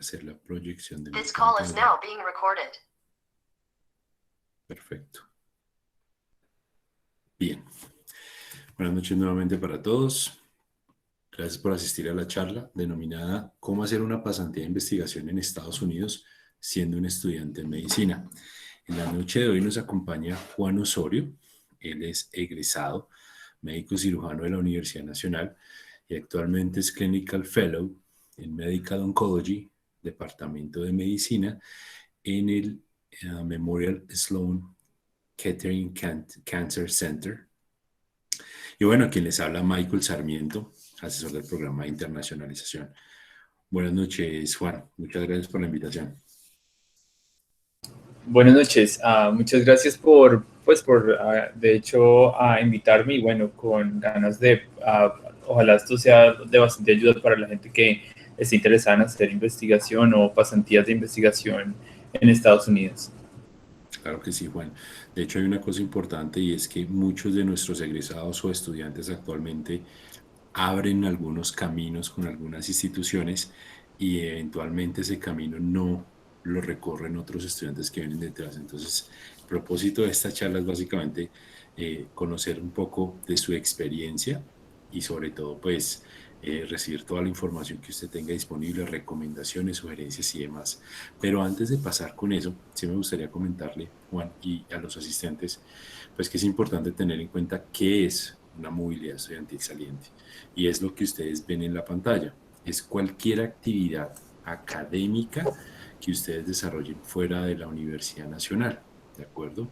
hacer la proyección de mi This call is pantalla. now being recorded. Perfecto. Bien. Buenas noches nuevamente para todos. Gracias por asistir a la charla denominada ¿Cómo hacer una pasantía de investigación en Estados Unidos siendo un estudiante en medicina? En la noche de hoy nos acompaña Juan Osorio. Él es egresado, médico cirujano de la Universidad Nacional y actualmente es Clinical Fellow en Medical Oncology, Departamento de Medicina, en el Memorial Sloan Kettering Cancer Center. Y bueno, quien les habla, Michael Sarmiento, asesor del programa de internacionalización. Buenas noches, Juan. Muchas gracias por la invitación. Buenas noches. Muchas gracias de hecho, invitarme y bueno, con ganas de, ojalá esto sea de bastante ayuda para la gente que esté interesada en hacer investigación o pasantías de investigación en Estados Unidos. Claro que sí, Juan. De hecho, hay una cosa importante y es que muchos de nuestros egresados o estudiantes actualmente abren algunos caminos con algunas instituciones y eventualmente ese camino no lo recorren otros estudiantes que vienen detrás. Entonces, el propósito de esta charla es básicamente conocer un poco de su experiencia y sobre todo, pues, recibir toda la información que usted tenga disponible, recomendaciones, sugerencias y demás. Pero antes de pasar con eso, sí me gustaría comentarle, Juan, y a los asistentes, pues que es importante tener en cuenta qué es una movilidad estudiantil saliente. Y es lo que ustedes ven en la pantalla. Es cualquier actividad académica que ustedes desarrollen fuera de la Universidad Nacional, ¿de acuerdo?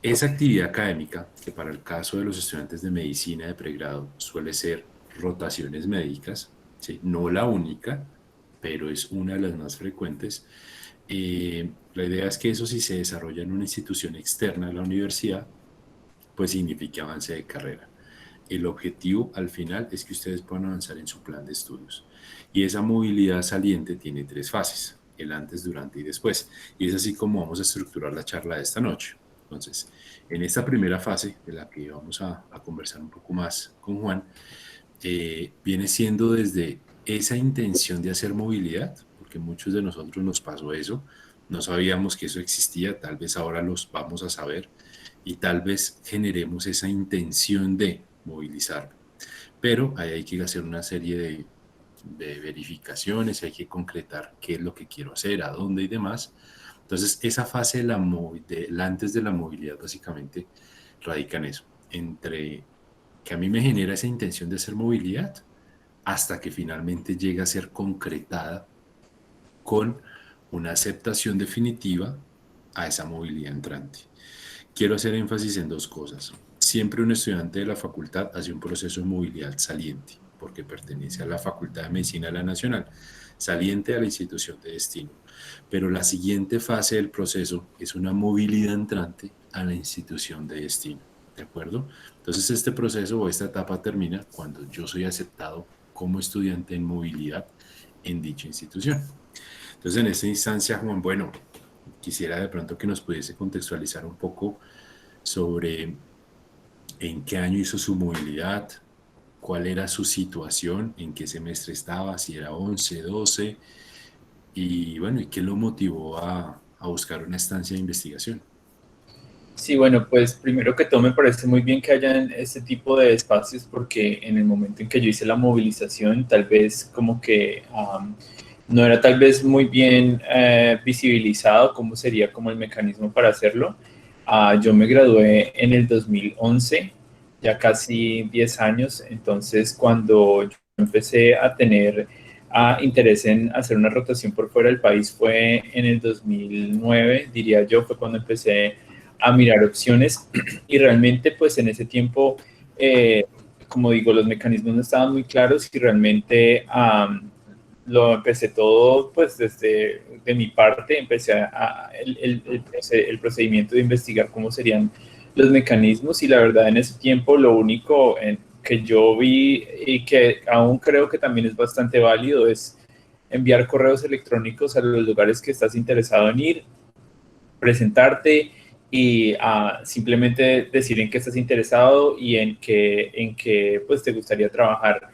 Esa actividad académica, que para el caso de los estudiantes de medicina de pregrado suele ser rotaciones médicas, ¿sí? No la única, pero es una de las más frecuentes. La idea es que eso, si se desarrolla en una institución externa a la universidad, pues signifique avance de carrera. El objetivo al final es que ustedes puedan avanzar en su plan de estudios. Y esa movilidad saliente tiene 3 fases, el antes, durante y después. Y es así como vamos a estructurar la charla de esta noche. Entonces, en esta primera fase, de la que vamos a conversar un poco más con Juan, viene siendo desde esa intención de hacer movilidad, porque muchos de nosotros nos pasó eso, no sabíamos que eso existía, tal vez ahora los vamos a saber y tal vez generemos esa intención de movilizar. Pero ahí hay que hacer una serie de verificaciones, hay que concretar qué es lo que quiero hacer, a dónde y demás. Entonces, esa fase del antes de la movilidad básicamente radica en eso, entre que a mí me genera esa intención de hacer movilidad hasta que finalmente llega a ser concretada con una aceptación definitiva a esa movilidad entrante. Quiero hacer énfasis en 2 cosas. Siempre un estudiante de la facultad hace un proceso de movilidad saliente, porque pertenece a la Facultad de Medicina de la Nacional, saliente a la institución de destino. Pero la siguiente fase del proceso es una movilidad entrante a la institución de destino. ¿De acuerdo? Entonces este proceso o esta etapa termina cuando yo soy aceptado como estudiante en movilidad en dicha institución. Entonces en esta instancia, Juan, bueno, quisiera de pronto que nos pudiese contextualizar un poco sobre en qué año hizo su movilidad, cuál era su situación, en qué semestre estaba, si era 11, 12, y bueno, y qué lo motivó a buscar una estancia de investigación. Sí, bueno, pues primero que todo me parece muy bien que hayan este tipo de espacios porque en el momento en que yo hice la movilización, tal vez como que no era tal vez muy bien visibilizado cómo sería como el mecanismo para hacerlo. Yo me gradué en el 2011, ya casi 10 años, entonces cuando yo empecé a tener interés en hacer una rotación por fuera del país fue en el 2009, diría yo, fue cuando empecé a mirar opciones y realmente pues en ese tiempo, como digo, los mecanismos no estaban muy claros y realmente lo empecé todo pues desde de mi parte, empecé el procedimiento de investigar cómo serían los mecanismos y la verdad en ese tiempo lo único que yo vi y que aún creo que también es bastante válido es enviar correos electrónicos a los lugares que estás interesado en ir, presentarte y simplemente decir en qué estás interesado y en qué pues, te gustaría trabajar.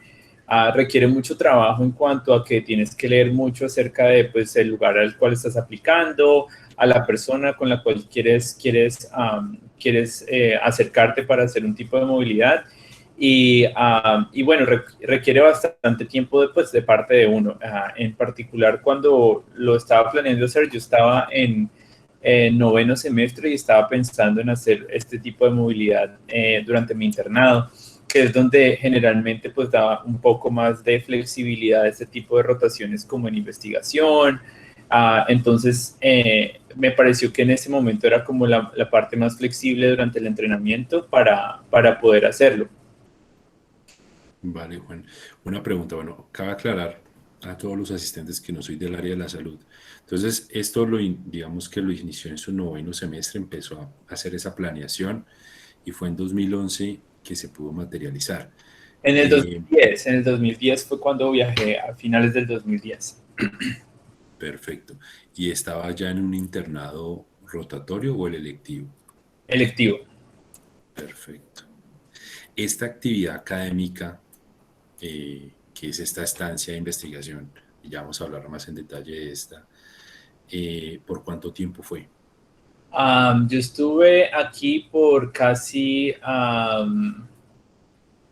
requiere mucho trabajo en cuanto a que tienes que leer mucho acerca de pues, el lugar al cual estás aplicando, a la persona con la cual quieres acercarte para hacer un tipo de movilidad. Y bueno, requiere bastante tiempo después de parte de uno. En particular, cuando lo estaba planeando hacer, yo estaba en noveno semestre y estaba pensando en hacer este tipo de movilidad durante mi internado, que es donde generalmente pues daba un poco más de flexibilidad a este tipo de rotaciones como en investigación. Entonces, me pareció que en ese momento era como la parte más flexible durante el entrenamiento para poder hacerlo. Vale, Juan. Una pregunta, bueno, cabe aclarar a todos los asistentes que no soy del área de la salud. Entonces, esto digamos que lo inició en su noveno semestre, empezó a hacer esa planeación y fue en 2011 que se pudo materializar. En el Eh, 2010, en el 2010 fue cuando viajé a finales del 2010. Perfecto. ¿Y estaba ya en un internado rotatorio o el electivo? Electivo. Perfecto. Esta actividad académica, que es esta estancia de investigación, y ya vamos a hablar más en detalle de esta, ¿por cuánto tiempo fue? Yo estuve aquí por casi,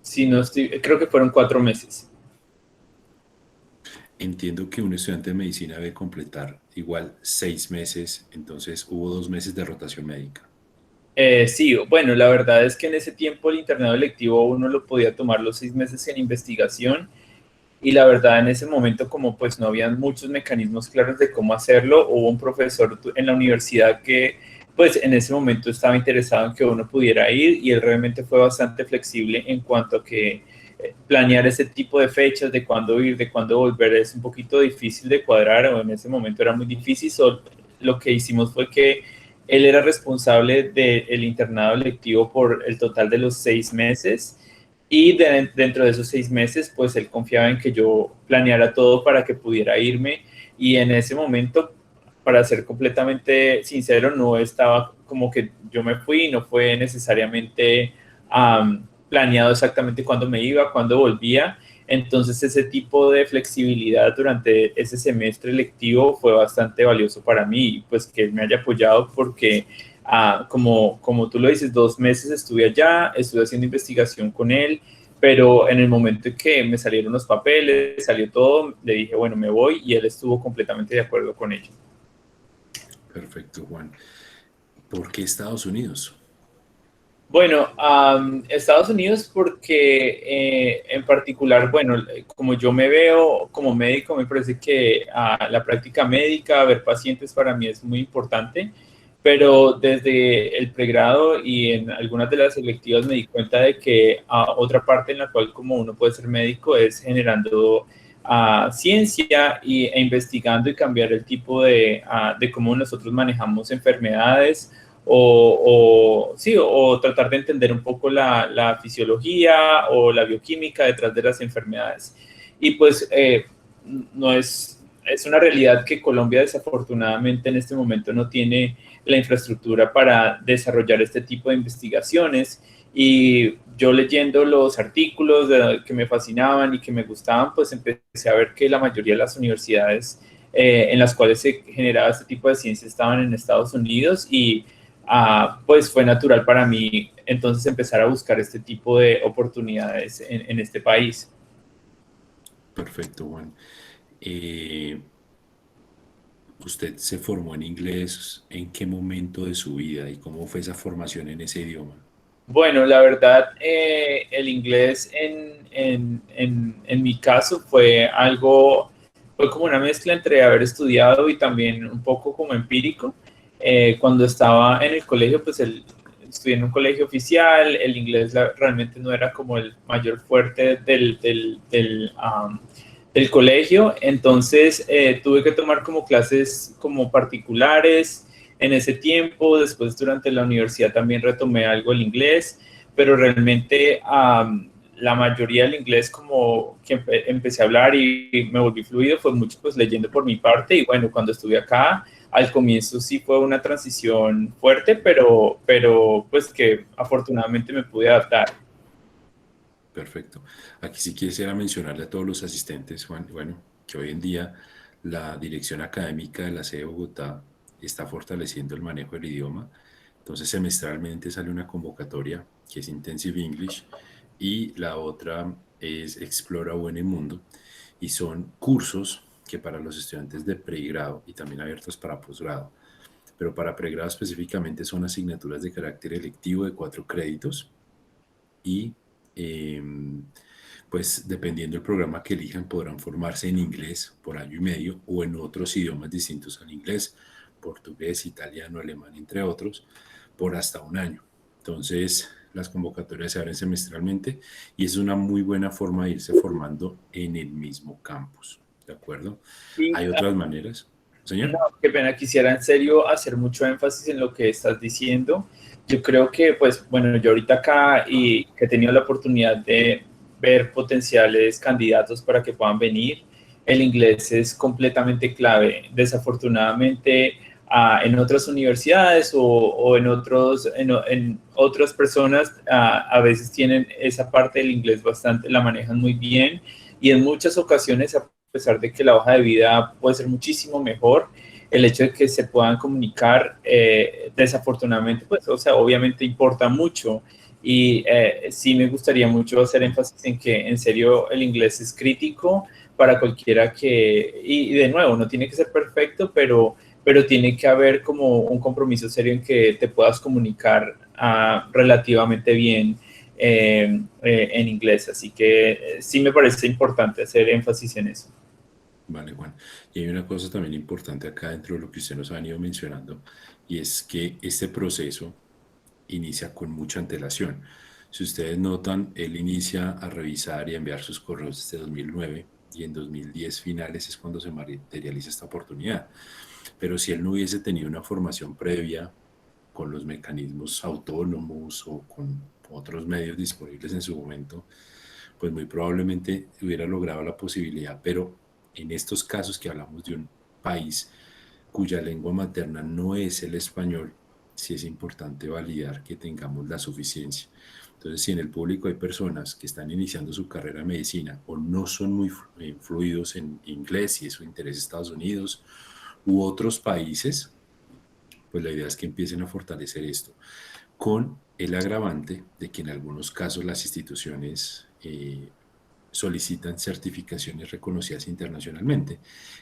si no estoy, creo que fueron 4 meses. Entiendo que un estudiante de medicina debe completar igual 6 meses, entonces hubo 2 meses de rotación médica. Sí, bueno, la verdad es que en ese tiempo el internado electivo uno lo podía tomar los 6 meses en investigación y la verdad en ese momento como pues no habían muchos mecanismos claros de cómo hacerlo, hubo un profesor en la universidad que pues en ese momento estaba interesado en que uno pudiera ir y él realmente fue bastante flexible en cuanto a que planear ese tipo de fechas, de cuándo ir, de cuándo volver, es un poquito difícil de cuadrar o en ese momento era muy difícil. Lo que hicimos fue que él era responsable del internado electivo por el total de los 6 meses y dentro de esos 6 meses, pues él confiaba en que yo planeara todo para que pudiera irme y en ese momento, para ser completamente sincero, no estaba como que yo me fui, no fue necesariamente planeado exactamente cuándo me iba, cuándo volvía. Entonces ese tipo de flexibilidad durante ese semestre lectivo fue bastante valioso para mí, pues que él me haya apoyado porque como tú lo dices, 2 meses estuve allá, estuve haciendo investigación con él, pero en el momento en que me salieron los papeles, salió todo, le dije, bueno, me voy y él estuvo completamente de acuerdo con ello. Perfecto, Juan. ¿Por qué Estados Unidos? Bueno, Estados Unidos porque en particular, bueno, como yo me veo como médico, me parece que la práctica médica, ver pacientes para mí es muy importante, pero desde el pregrado y en algunas de las selectivas me di cuenta de que otra parte en la cual como uno puede ser médico es generando ciencia e investigando y cambiar el tipo de cómo nosotros manejamos enfermedades sí, o tratar de entender un poco la fisiología o la bioquímica detrás de las enfermedades. Y pues no es una realidad que Colombia desafortunadamente en este momento no tiene la infraestructura para desarrollar este tipo de investigaciones. Y yo leyendo los artículos que me fascinaban y que me gustaban, pues empecé a ver que la mayoría de las universidades en las cuales se generaba este tipo de ciencia estaban en Estados Unidos y pues fue natural para mí entonces empezar a buscar este tipo de oportunidades en este país. Perfecto, Juan. Eh, ¿Usted se formó en inglés en qué momento de su vida y cómo fue esa formación en ese idioma? Bueno, la verdad, el inglés en mi caso fue como una mezcla entre haber estudiado y también un poco como empírico. Cuando estaba en el colegio, pues estudié en un colegio oficial, el inglés realmente no era como el mayor fuerte del colegio, entonces tuve que tomar como clases como particulares en ese tiempo. Después durante la universidad también retomé algo el inglés, pero realmente la mayoría del inglés como que empecé a hablar y me volví fluido fue mucho pues leyendo por mi parte y bueno, cuando estuve acá al comienzo sí fue una transición fuerte, pero pues que afortunadamente me pude adaptar. Perfecto. Aquí sí quisiera mencionarle a todos los asistentes, Juan, bueno, que hoy en día la Dirección Académica de la sede de Bogotá está fortaleciendo el manejo del idioma. Entonces, semestralmente sale una convocatoria que es Intensive English y la otra es Explora Buen Mundo y son cursos que para los estudiantes de pregrado y también abiertos para posgrado, pero para pregrado específicamente son asignaturas de carácter electivo de 4 créditos y eh, pues dependiendo del programa que elijan podrán formarse en inglés por año y medio o en otros idiomas distintos al inglés, portugués, italiano, alemán, entre otros, por hasta un año. Entonces las convocatorias se abren semestralmente y es una muy buena forma de irse formando en el mismo campus, ¿de acuerdo? Y Hay otras maneras, no, señor. qué pena, quisiera en serio hacer mucho énfasis en lo que estás diciendo. Yo creo que, pues, bueno, yo ahorita acá y que he tenido la oportunidad de ver potenciales candidatos para que puedan venir, el inglés es completamente clave. Desafortunadamente, en otras universidades o en otras personas a veces tienen esa parte del inglés bastante, la manejan muy bien y en muchas ocasiones, a pesar de que la hoja de vida puede ser muchísimo mejor, el hecho de que se puedan comunicar, desafortunadamente, pues, o sea, obviamente importa mucho. Y sí me gustaría mucho hacer énfasis en que, en serio, el inglés es crítico para cualquiera que, y de nuevo, no tiene que ser perfecto, pero tiene que haber como un compromiso serio en que te puedas comunicar relativamente bien en inglés. Así que sí me parece importante hacer énfasis en eso. Vale, Juan. Y hay una cosa también importante acá dentro de lo que usted nos ha venido mencionando, y es que este proceso inicia con mucha antelación. Si ustedes notan, él inicia a revisar y a enviar sus correos desde 2009 y en 2010 finales es cuando se materializa esta oportunidad. Pero si él no hubiese tenido una formación previa con los mecanismos autónomos o con otros medios disponibles en su momento, pues muy probablemente hubiera logrado la posibilidad, pero en estos casos que hablamos de un país cuya lengua materna no es el español, sí es importante validar que tengamos la suficiencia. Entonces, si en el público hay personas que están iniciando su carrera de medicina o no son muy fluidos en inglés y es su interés Estados Unidos u otros países, pues la idea es que empiecen a fortalecer esto con el agravante de que en algunos casos las instituciones solicitan certificaciones reconocidas internacionalmente.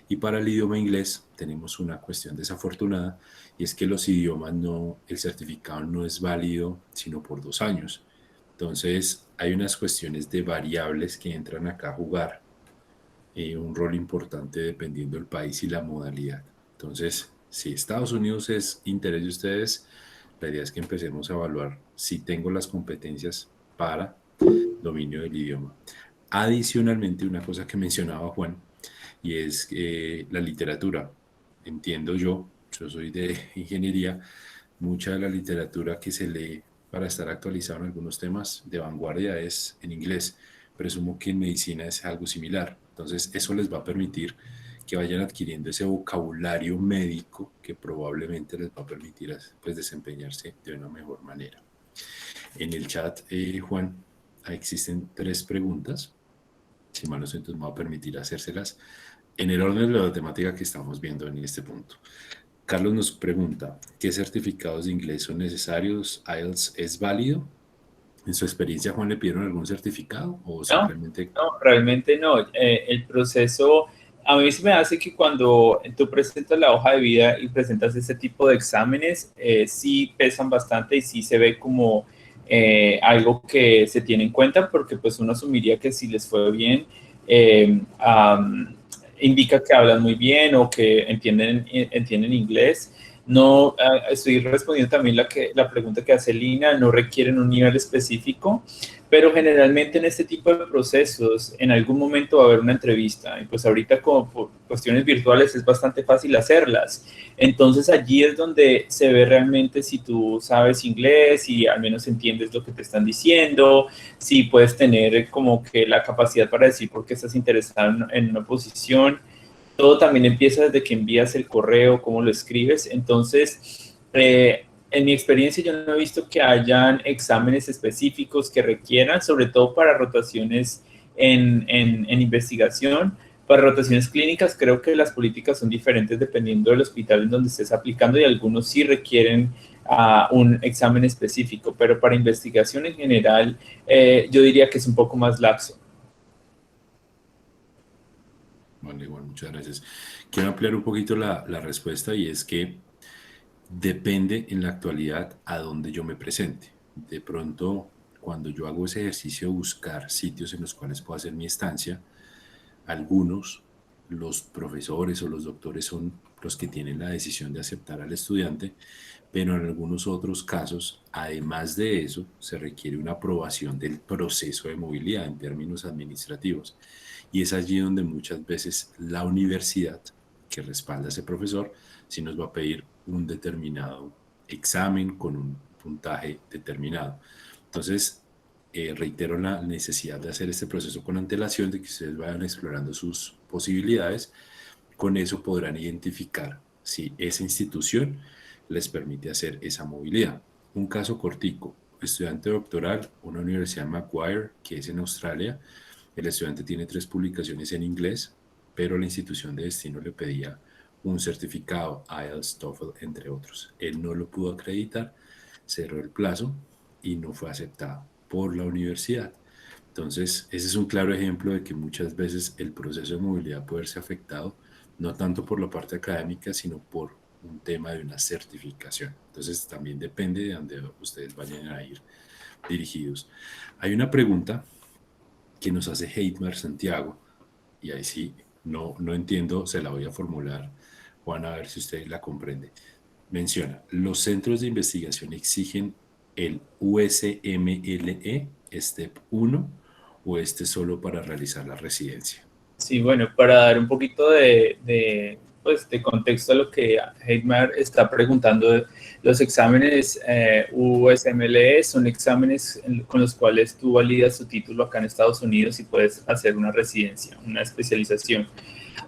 Y para el idioma inglés tenemos una cuestión desafortunada y es que los idiomas no, el certificado no es válido sino por 2 años. Entonces hay unas cuestiones de variables que entran acá a jugar un rol importante dependiendo del país y la modalidad. Entonces, si Estados Unidos es interés de ustedes, la idea es que empecemos a evaluar si tengo las competencias para dominio del idioma. Adicionalmente, una cosa que mencionaba Juan, y es la literatura. Entiendo yo soy de ingeniería, mucha de la literatura que se lee para estar actualizado en algunos temas de vanguardia es en inglés. Presumo que en medicina es algo similar. Entonces, eso les va a permitir que vayan adquiriendo ese vocabulario médico que probablemente les va a permitir pues, desempeñarse de una mejor manera. En el chat, Juan, existen 3 preguntas. Si mal no estoy, entonces me va a permitir hacérselas en el orden de la temática que estamos viendo en este punto. Carlos nos pregunta, ¿qué certificados de inglés son necesarios? ¿IELTS es válido? ¿En su experiencia, Juan, le pidieron algún certificado o No, simplemente... no, realmente no. El proceso, a mí se me hace que cuando tú presentas la hoja de vida y presentas este tipo de exámenes, sí pesan bastante y sí se ve como algo que se tiene en cuenta porque pues uno asumiría que si les fue bien, indica que hablan muy bien o que entienden inglés. No, estoy respondiendo también la pregunta que hace Lina, no requieren un nivel específico, pero generalmente en este tipo de procesos en algún momento va a haber una entrevista y pues ahorita como por cuestiones virtuales es bastante fácil hacerlas. Entonces allí es donde se ve realmente si tú sabes inglés y al menos entiendes lo que te están diciendo, si puedes tener como que la capacidad para decir por qué estás interesado en una posición. Todo también empieza desde que envías el correo, cómo lo escribes. Entonces, en mi experiencia yo no he visto que hayan exámenes específicos que requieran, sobre todo para rotaciones en investigación. Para rotaciones clínicas creo que las políticas son diferentes dependiendo del hospital en donde estés aplicando y algunos sí requieren un examen específico, pero para investigación en general yo diría que es un poco más laxo. Vale, igual, muchas gracias. Quiero ampliar un poquito la respuesta y es que depende en la actualidad a dónde yo me presente. De pronto, cuando yo hago ese ejercicio de buscar sitios en los cuales puedo hacer mi estancia, algunos, los profesores o los doctores son los que tienen la decisión de aceptar al estudiante, pero en algunos otros casos, además de eso, se requiere una aprobación del proceso de movilidad en términos administrativos. Y es allí donde muchas veces la universidad que respalda a ese profesor sí nos va a pedir un determinado examen con un puntaje determinado. Entonces, reitero la necesidad de hacer este proceso con antelación, de que ustedes vayan explorando sus posibilidades. Con eso podrán identificar si esa institución les permite hacer esa movilidad. Un caso cortico, estudiante doctoral, una universidad Macquarie, que es en Australia. El estudiante tiene 3 publicaciones en inglés, pero la institución de destino le pedía un certificado, IELTS, TOEFL, entre otros. Él no lo pudo acreditar, cerró el plazo y no fue aceptado por la universidad. Entonces, ese es un claro ejemplo de que muchas veces el proceso de movilidad puede verse afectado, no tanto por la parte académica, sino por un tema de una certificación. Entonces, también depende de dónde ustedes vayan a ir dirigidos. Hay una pregunta que nos hace Heidmar Santiago, y ahí sí, no entiendo, se la voy a formular, Juan, a ver si usted la comprende. Menciona, ¿los centros de investigación exigen el USMLE, Step 1, o este solo para realizar la residencia? Sí, bueno, para dar un poquito pues, de contexto a lo que Heidmar está preguntando, los exámenes USMLE son exámenes con los cuales tú validas tu título acá en Estados Unidos y puedes hacer una residencia, una especialización.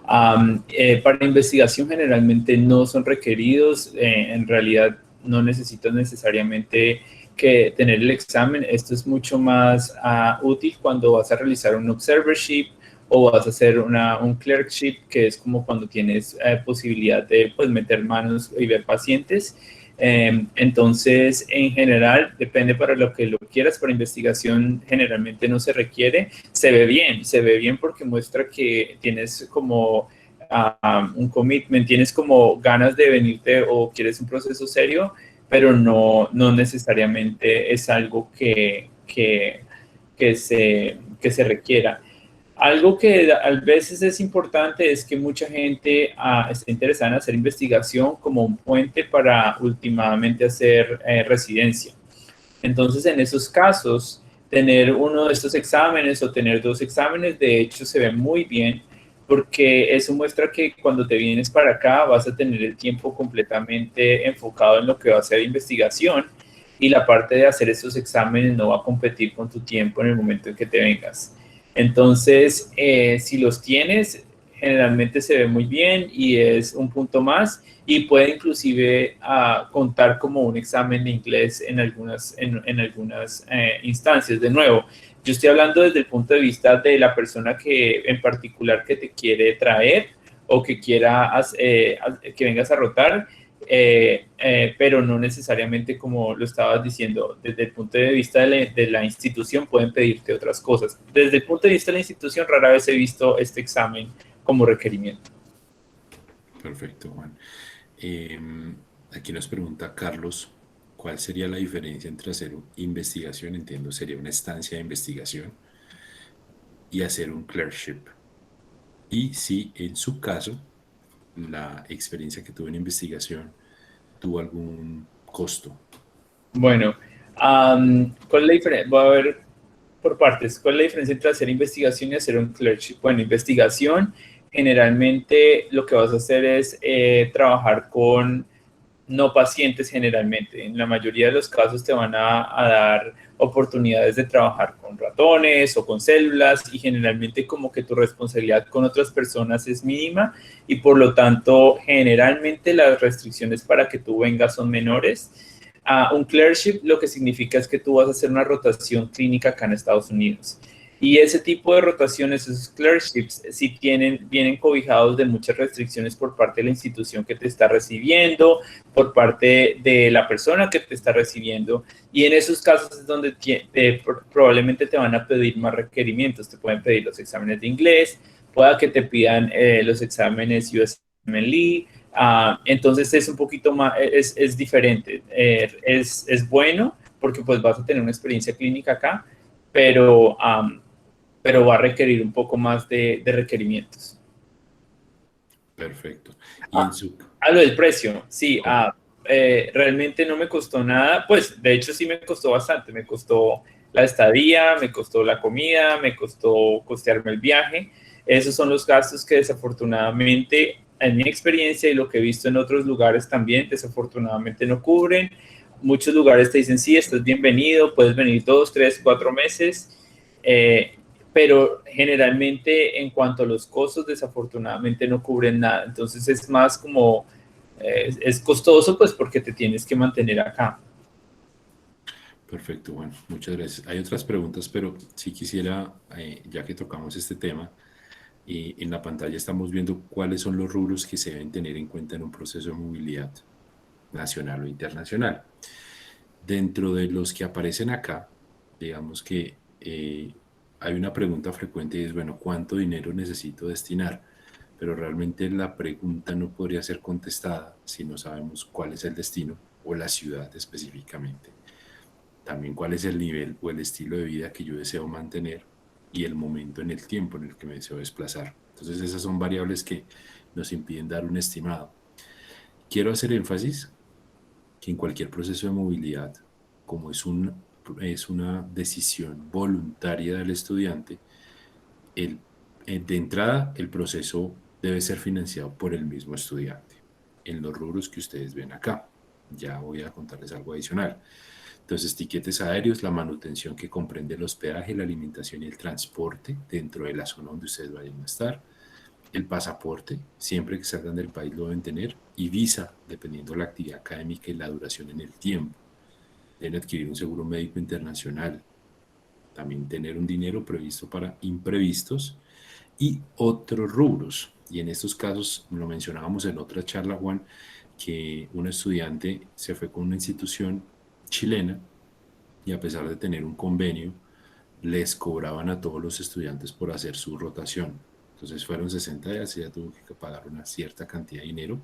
Para investigación generalmente no son requeridos, en realidad no necesitas necesariamente que tener el examen. Esto es mucho más útil cuando vas a realizar un observership o vas a hacer un clerkship, que es como cuando tienes posibilidad de pues, meter manos y ver pacientes. Entonces, en general, depende para lo que lo quieras. Para investigación generalmente no se requiere. Se ve bien porque muestra que tienes como un commitment, tienes como ganas de venirte o quieres un proceso serio, pero no necesariamente es algo que se requiera. Algo que a veces es importante es que mucha gente está interesada en hacer investigación como un puente para últimamente hacer residencia. Entonces, en esos casos, tener uno de estos exámenes o tener 2 exámenes, de hecho, se ve muy bien porque eso muestra que cuando te vienes para acá vas a tener el tiempo completamente enfocado en lo que va a ser investigación y la parte de hacer esos exámenes no va a competir con tu tiempo en el momento en que te vengas. Entonces, si los tienes, generalmente se ve muy bien y es un punto más y puede inclusive contar como un examen de inglés en algunas instancias. De nuevo, yo estoy hablando desde el punto de vista de la persona que en particular que te quiere traer o que quiera que vengas a rotar, pero no necesariamente como lo estabas diciendo, desde el punto de vista de la institución pueden pedirte otras cosas. Desde el punto de vista de la institución rara vez he visto este examen como requerimiento. Perfecto, Juan. Aquí nos pregunta Carlos, ¿cuál sería la diferencia entre hacer investigación, entiendo, sería una estancia de investigación, y hacer un clerkship? Y si en su caso, la experiencia que tuvo en investigación tuvo algún costo. Bueno, ¿cuál es la diferencia? Voy a ver por partes. ¿Cuál es la diferencia entre hacer investigación y hacer un clerkship? Bueno, investigación, generalmente lo que vas a hacer es trabajar con no pacientes generalmente. En la mayoría de los casos te van a dar oportunidades de trabajar con ratones o con células y generalmente como que tu responsabilidad con otras personas es mínima y por lo tanto generalmente las restricciones para que tú vengas son menores. Un clerkship lo que significa es que tú vas a hacer una rotación clínica acá en Estados Unidos. Y ese tipo de rotaciones, esos clerkships, sí vienen cobijados de muchas restricciones por parte de la institución que te está recibiendo, por parte de la persona que te está recibiendo. Y en esos casos es donde probablemente te van a pedir más requerimientos. Te pueden pedir los exámenes de inglés, pueda que te pidan los exámenes USMLE. Entonces es un poquito más, es diferente. Es bueno porque pues vas a tener una experiencia clínica acá, pero va a requerir un poco más de requerimientos. Perfecto. Y en su... A lo del precio, sí, Correcto. realmente no me costó nada, pues de hecho sí me costó bastante, me costó la estadía, me costó la comida, me costó costearme el viaje. Esos son los gastos que desafortunadamente, en mi experiencia y lo que he visto en otros lugares también, desafortunadamente no cubren. Muchos lugares te dicen, sí, estás bienvenido, puedes venir 2, 3, 4 meses, pero generalmente en cuanto a los costos, desafortunadamente no cubren nada. Entonces es más como, es costoso pues porque te tienes que mantener acá. Perfecto, bueno, muchas gracias. Hay otras preguntas, pero sí quisiera, ya que tocamos este tema, y en la pantalla estamos viendo cuáles son los rubros que se deben tener en cuenta en un proceso de movilidad nacional o internacional. Dentro de los que aparecen acá, digamos que hay una pregunta frecuente y es, bueno, ¿cuánto dinero necesito destinar? Pero realmente la pregunta no podría ser contestada si no sabemos cuál es el destino o la ciudad específicamente. También cuál es el nivel o el estilo de vida que yo deseo mantener y el momento en el tiempo en el que me deseo desplazar. Entonces esas son variables que nos impiden dar un estimado. Quiero hacer énfasis que en cualquier proceso de movilidad, como es una decisión voluntaria del estudiante, el, de entrada el proceso debe ser financiado por el mismo estudiante, en los rubros que ustedes ven acá. Ya voy a contarles algo adicional. Entonces, tiquetes aéreos, la manutención que comprende el hospedaje, la alimentación y el transporte dentro de la zona donde ustedes vayan a estar, el pasaporte, siempre que salgan del país lo deben tener, y visa, dependiendo de la actividad académica y la duración en el tiempo. Deben adquirir un seguro médico internacional, también tener un dinero previsto para imprevistos y otros rubros. Y en estos casos, lo mencionábamos en otra charla, Juan, que un estudiante se fue con una institución chilena y a pesar de tener un convenio, les cobraban a todos los estudiantes por hacer su rotación. Entonces fueron 60 días y ya tuvo que pagar una cierta cantidad de dinero,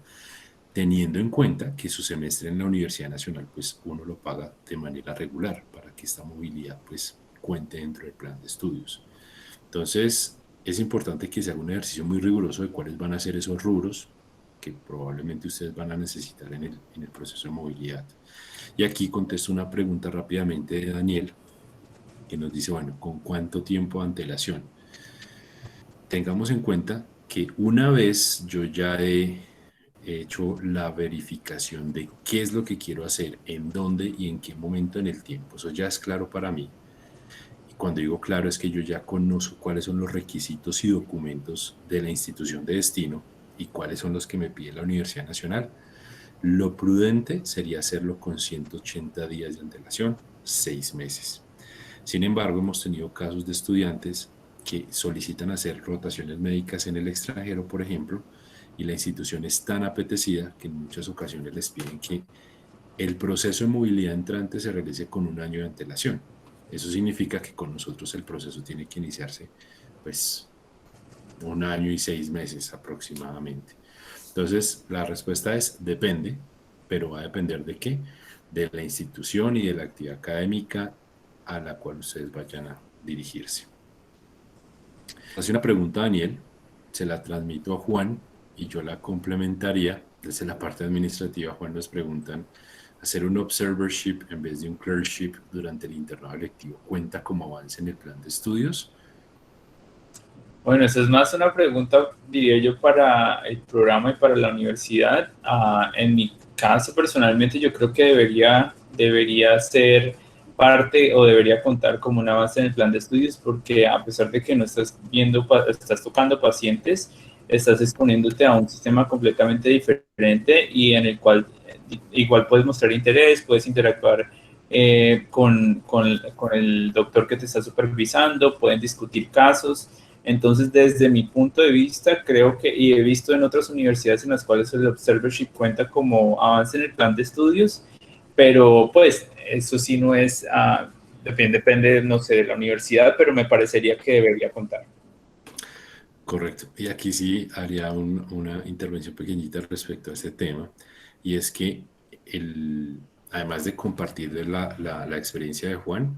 teniendo en cuenta que su semestre en la Universidad Nacional, pues uno lo paga de manera regular para que esta movilidad pues cuente dentro del plan de estudios. Entonces es importante que se haga un ejercicio muy riguroso de cuáles van a ser esos rubros que probablemente ustedes van a necesitar en el proceso de movilidad. Y aquí contesto una pregunta rápidamente de Daniel, que nos dice, bueno, ¿con cuánto tiempo de antelación? Tengamos en cuenta que una vez yo ya he hecho la verificación de qué es lo que quiero hacer, en dónde y en qué momento en el tiempo, eso ya es claro para mí. Y cuando digo claro es que yo ya conozco cuáles son los requisitos y documentos de la institución de destino y cuáles son los que me pide la Universidad Nacional. Lo prudente sería hacerlo con 180 días de antelación, 6 meses. Sin embargo, hemos tenido casos de estudiantes que solicitan hacer rotaciones médicas en el extranjero, por ejemplo, y la institución es tan apetecida que en muchas ocasiones les piden que el proceso de movilidad entrante se realice con un año de antelación. Eso significa que con nosotros el proceso tiene que iniciarse pues 1 año y 6 meses aproximadamente. Entonces, la respuesta es depende, pero va a depender de qué, de la institución y de la actividad académica a la cual ustedes vayan a dirigirse. Hace una pregunta Daniel, se la transmito a Juan y yo la complementaría. Desde la parte administrativa, Juan, nos preguntan, ¿hacer un observership en vez de un clerkship durante el internado lectivo cuenta como avance en el plan de estudios? Bueno, eso es más una pregunta, diría yo, para el programa y para la universidad. En mi caso, personalmente, yo creo que debería ser parte o debería contar como una base en el plan de estudios, porque a pesar de que no estás estás tocando pacientes, estás exponiéndote a un sistema completamente diferente y en el cual igual puedes mostrar interés, puedes interactuar con el doctor que te está supervisando, pueden discutir casos. Entonces, desde mi punto de vista, creo que, y he visto en otras universidades en las cuales el observership cuenta como avance en el plan de estudios, pero pues eso sí no es, depende, no sé, de la universidad, pero me parecería que debería contar. Correcto. Y aquí sí haría una intervención pequeñita respecto a este tema, y es que además de compartir la experiencia de Juan,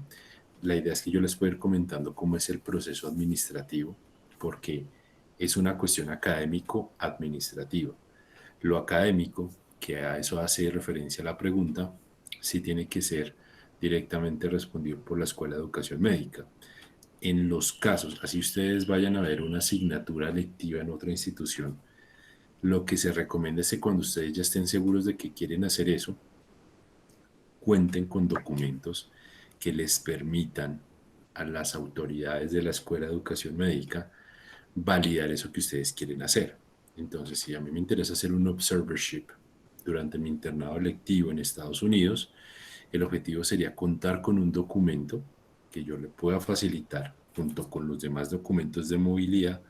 la idea es que yo les pueda ir comentando cómo es el proceso administrativo, porque es una cuestión académico-administrativa. Lo académico, que a eso hace referencia a la pregunta, sí tiene que ser directamente respondido por la Escuela de Educación Médica. En los casos, así ustedes vayan a ver una asignatura lectiva en otra institución, lo que se recomienda es que cuando ustedes ya estén seguros de que quieren hacer eso, cuenten con documentos que les permitan a las autoridades de la Escuela de Educación Médica validar eso que ustedes quieren hacer. Entonces, si a mí me interesa hacer un observership durante mi internado lectivo en Estados Unidos, el objetivo sería contar con un documento que yo le pueda facilitar junto con los demás documentos de movilidad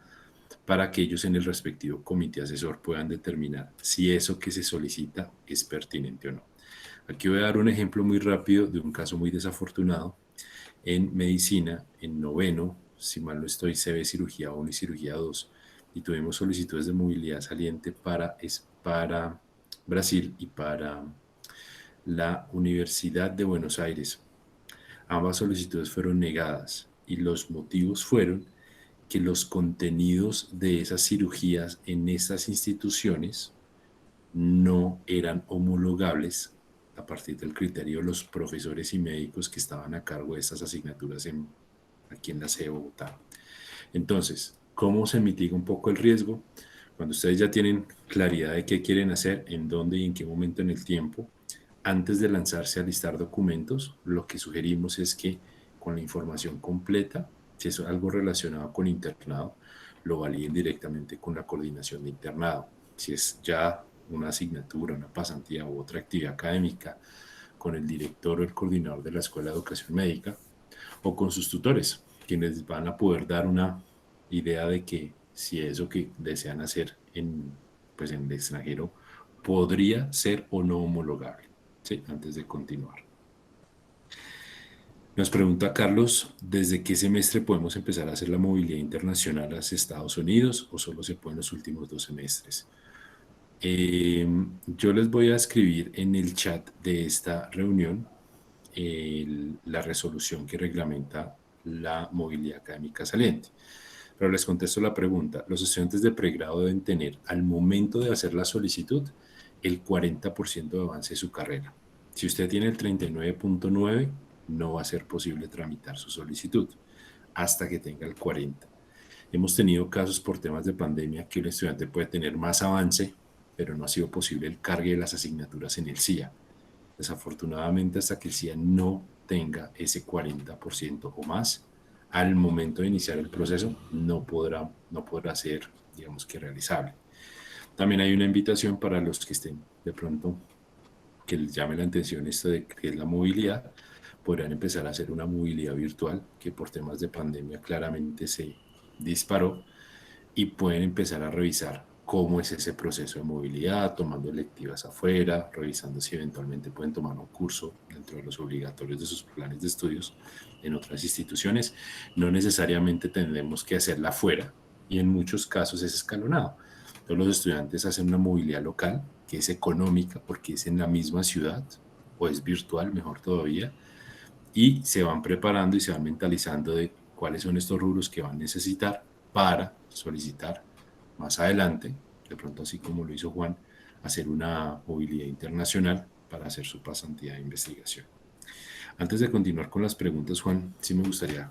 para que ellos en el respectivo comité asesor puedan determinar si eso que se solicita es pertinente o no. Aquí voy a dar un ejemplo muy rápido de un caso muy desafortunado. En medicina, en noveno, si mal no estoy, se ve cirugía 1 y cirugía 2, y tuvimos solicitudes de movilidad saliente para Brasil y para la Universidad de Buenos Aires. Ambas solicitudes fueron negadas y los motivos fueron que los contenidos de esas cirugías en esas instituciones no eran homologables a partir del criterio de los profesores y médicos que estaban a cargo de estas asignaturas aquí en la sede de Bogotá. Entonces, ¿cómo se mitiga un poco el riesgo? Cuando ustedes ya tienen claridad de qué quieren hacer, en dónde y en qué momento en el tiempo, antes de lanzarse a listar documentos, lo que sugerimos es que con la información completa, si es algo relacionado con internado, lo validen directamente con la coordinación de internado. Si es ya una asignatura, una pasantía u otra actividad académica, con el director o el coordinador de la Escuela de Educación Médica o con sus tutores, quienes van a poder dar una idea de que si eso que desean hacer pues en el extranjero podría ser o no homologable. Sí, antes de continuar. Nos pregunta Carlos, ¿desde qué semestre podemos empezar a hacer la movilidad internacional hacia Estados Unidos o solo se puede en los últimos 2 semestres? Yo les voy a escribir en el chat de esta reunión la resolución que reglamenta la movilidad académica saliente. Pero les contesto la pregunta. Los estudiantes de pregrado deben tener al momento de hacer la solicitud el 40% de avance de su carrera. Si usted tiene el 39.9, no va a ser posible tramitar su solicitud hasta que tenga el 40. Hemos tenido casos por temas de pandemia que un estudiante puede tener más avance, pero no ha sido posible el cargue de las asignaturas en el CIA. Desafortunadamente, hasta que el CIA no tenga ese 40% o más, al momento de iniciar el proceso no podrá ser, digamos que realizable. También hay una invitación para los que estén de pronto, que les llame la atención esto de que es la movilidad, podrán empezar a hacer una movilidad virtual que por temas de pandemia claramente se disparó y pueden empezar a revisar cómo es ese proceso de movilidad, tomando electivas afuera, revisando si eventualmente pueden tomar un curso dentro de los obligatorios de sus planes de estudios en otras instituciones. No necesariamente tendremos que hacerla afuera y en muchos casos es escalonado. Todos los estudiantes hacen una movilidad local que es económica porque es en la misma ciudad o es virtual, mejor todavía, y se van preparando y se van mentalizando de cuáles son estos rubros que van a necesitar para solicitar más adelante, de pronto así como lo hizo Juan, hacer una movilidad internacional para hacer su pasantía de investigación. Antes de continuar con las preguntas, Juan, sí me gustaría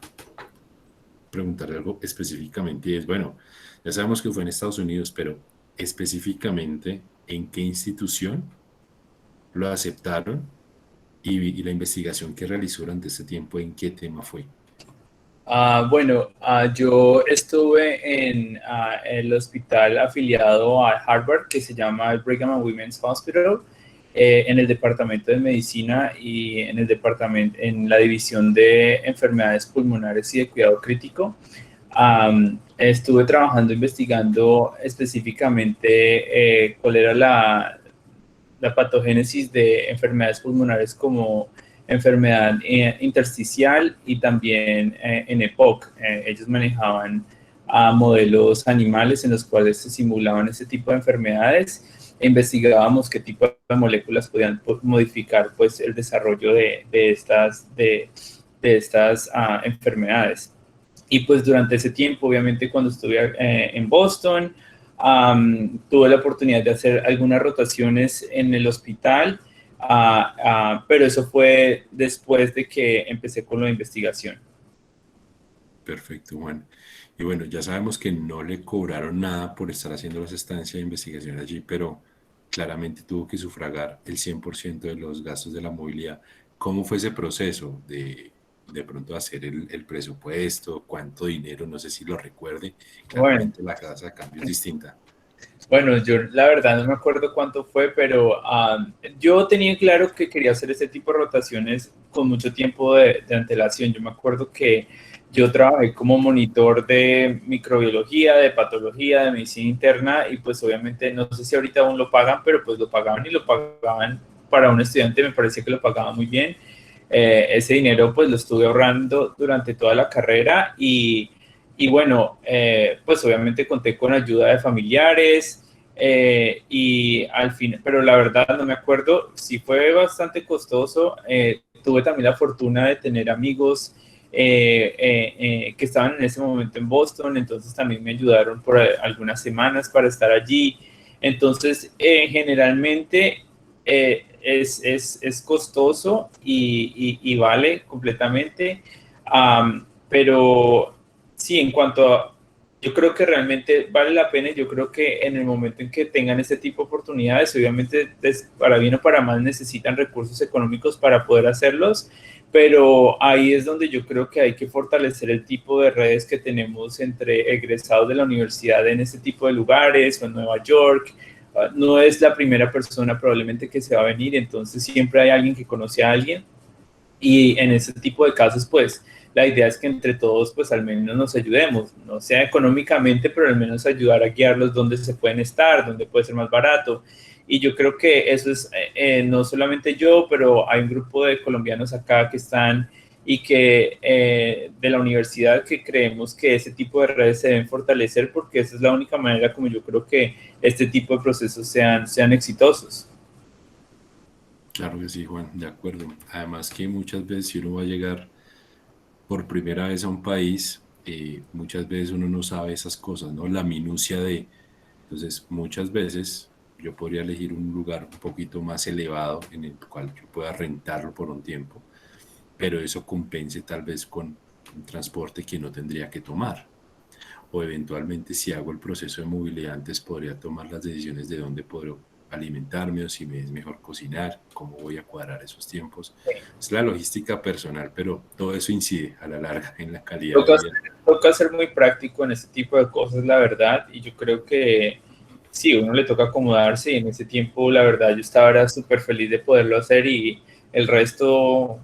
preguntarle algo específicamente y es, bueno, ya sabemos que fue en Estados Unidos, pero específicamente en qué institución lo aceptaron y la investigación que realizó durante este tiempo, ¿en qué tema fue? Bueno, yo estuve en el hospital afiliado a Harvard que se llama el Brigham and Women's Hospital en el departamento de medicina y en el departamento, en la división de enfermedades pulmonares y de cuidado crítico. Estuve trabajando, investigando específicamente cuál era la patogénesis de enfermedades pulmonares como enfermedad intersticial y también en EPOC. Ellos manejaban modelos animales en los cuales se simulaban ese tipo de enfermedades e investigábamos qué tipo de moléculas podían modificar pues, el desarrollo de estas enfermedades. Y pues durante ese tiempo, obviamente cuando estuve en Boston, tuve la oportunidad de hacer algunas rotaciones en el hospital, pero eso fue después de que empecé con la investigación. Perfecto, Juan. Y bueno, ya sabemos que no le cobraron nada por estar haciendo las estancias de investigación allí, pero claramente tuvo que sufragar el 100% de los gastos de la movilidad. ¿Cómo fue ese proceso de pronto hacer el presupuesto? ¿Cuánto dinero? No sé si lo recuerde. Bueno, Claramente la casa de cambio es distinta. Bueno, yo la verdad no me acuerdo cuánto fue, pero yo tenía claro que quería hacer este tipo de rotaciones con mucho tiempo de antelación. Yo me acuerdo que yo trabajé como monitor de microbiología, de patología, de medicina interna y pues obviamente no sé si ahorita aún lo pagan, pero pues lo pagaban y lo pagaban para un estudiante, me parecía que lo pagaban muy bien. Ese dinero pues lo estuve ahorrando durante toda la carrera y bueno, pues obviamente conté con ayuda de familiares y al fin, pero la verdad no me acuerdo, sí fue bastante costoso. Tuve también la fortuna de tener amigos que estaban en ese momento en Boston, entonces también me ayudaron por algunas semanas para estar allí. Entonces, generalmente es costoso y vale completamente, pero sí, en cuanto a, yo creo que realmente vale la pena. Yo creo que en el momento en que tengan este tipo de oportunidades, obviamente para bien o para mal necesitan recursos económicos para poder hacerlos, pero ahí es donde yo creo que hay que fortalecer el tipo de redes que tenemos entre egresados de la universidad en este tipo de lugares o en Nueva York. No es la primera persona probablemente que se va a venir, entonces siempre hay alguien que conoce a alguien y en ese tipo de casos, pues, la idea es que entre todos, pues, al menos nos ayudemos, no sea económicamente, pero al menos ayudar a guiarlos donde se pueden estar, donde puede ser más barato. Y yo creo que eso es, no solamente yo, pero hay un grupo de colombianos acá que están y que de la universidad que creemos que ese tipo de redes se deben fortalecer porque esa es la única manera como yo creo que este tipo de procesos sean exitosos. Claro que sí, Juan, de acuerdo. Además que muchas veces si uno va a llegar por primera vez a un país, muchas veces uno no sabe esas cosas, ¿no? La minucia de, entonces muchas veces yo podría elegir un lugar un poquito más elevado en el cual yo pueda rentarlo por un tiempo, pero eso compense tal vez con un transporte que no tendría que tomar. O eventualmente si hago el proceso de movilidad antes podría tomar las decisiones de dónde podré alimentarme o si me es mejor cocinar, cómo voy a cuadrar esos tiempos. Es la logística personal, pero todo eso incide a la larga en la calidad de Toca, vida. toca ser muy práctico en este tipo de cosas, la verdad, y yo creo que sí, uno le toca acomodarse y en ese tiempo, la verdad, yo estaba era súper feliz de poderlo hacer y el resto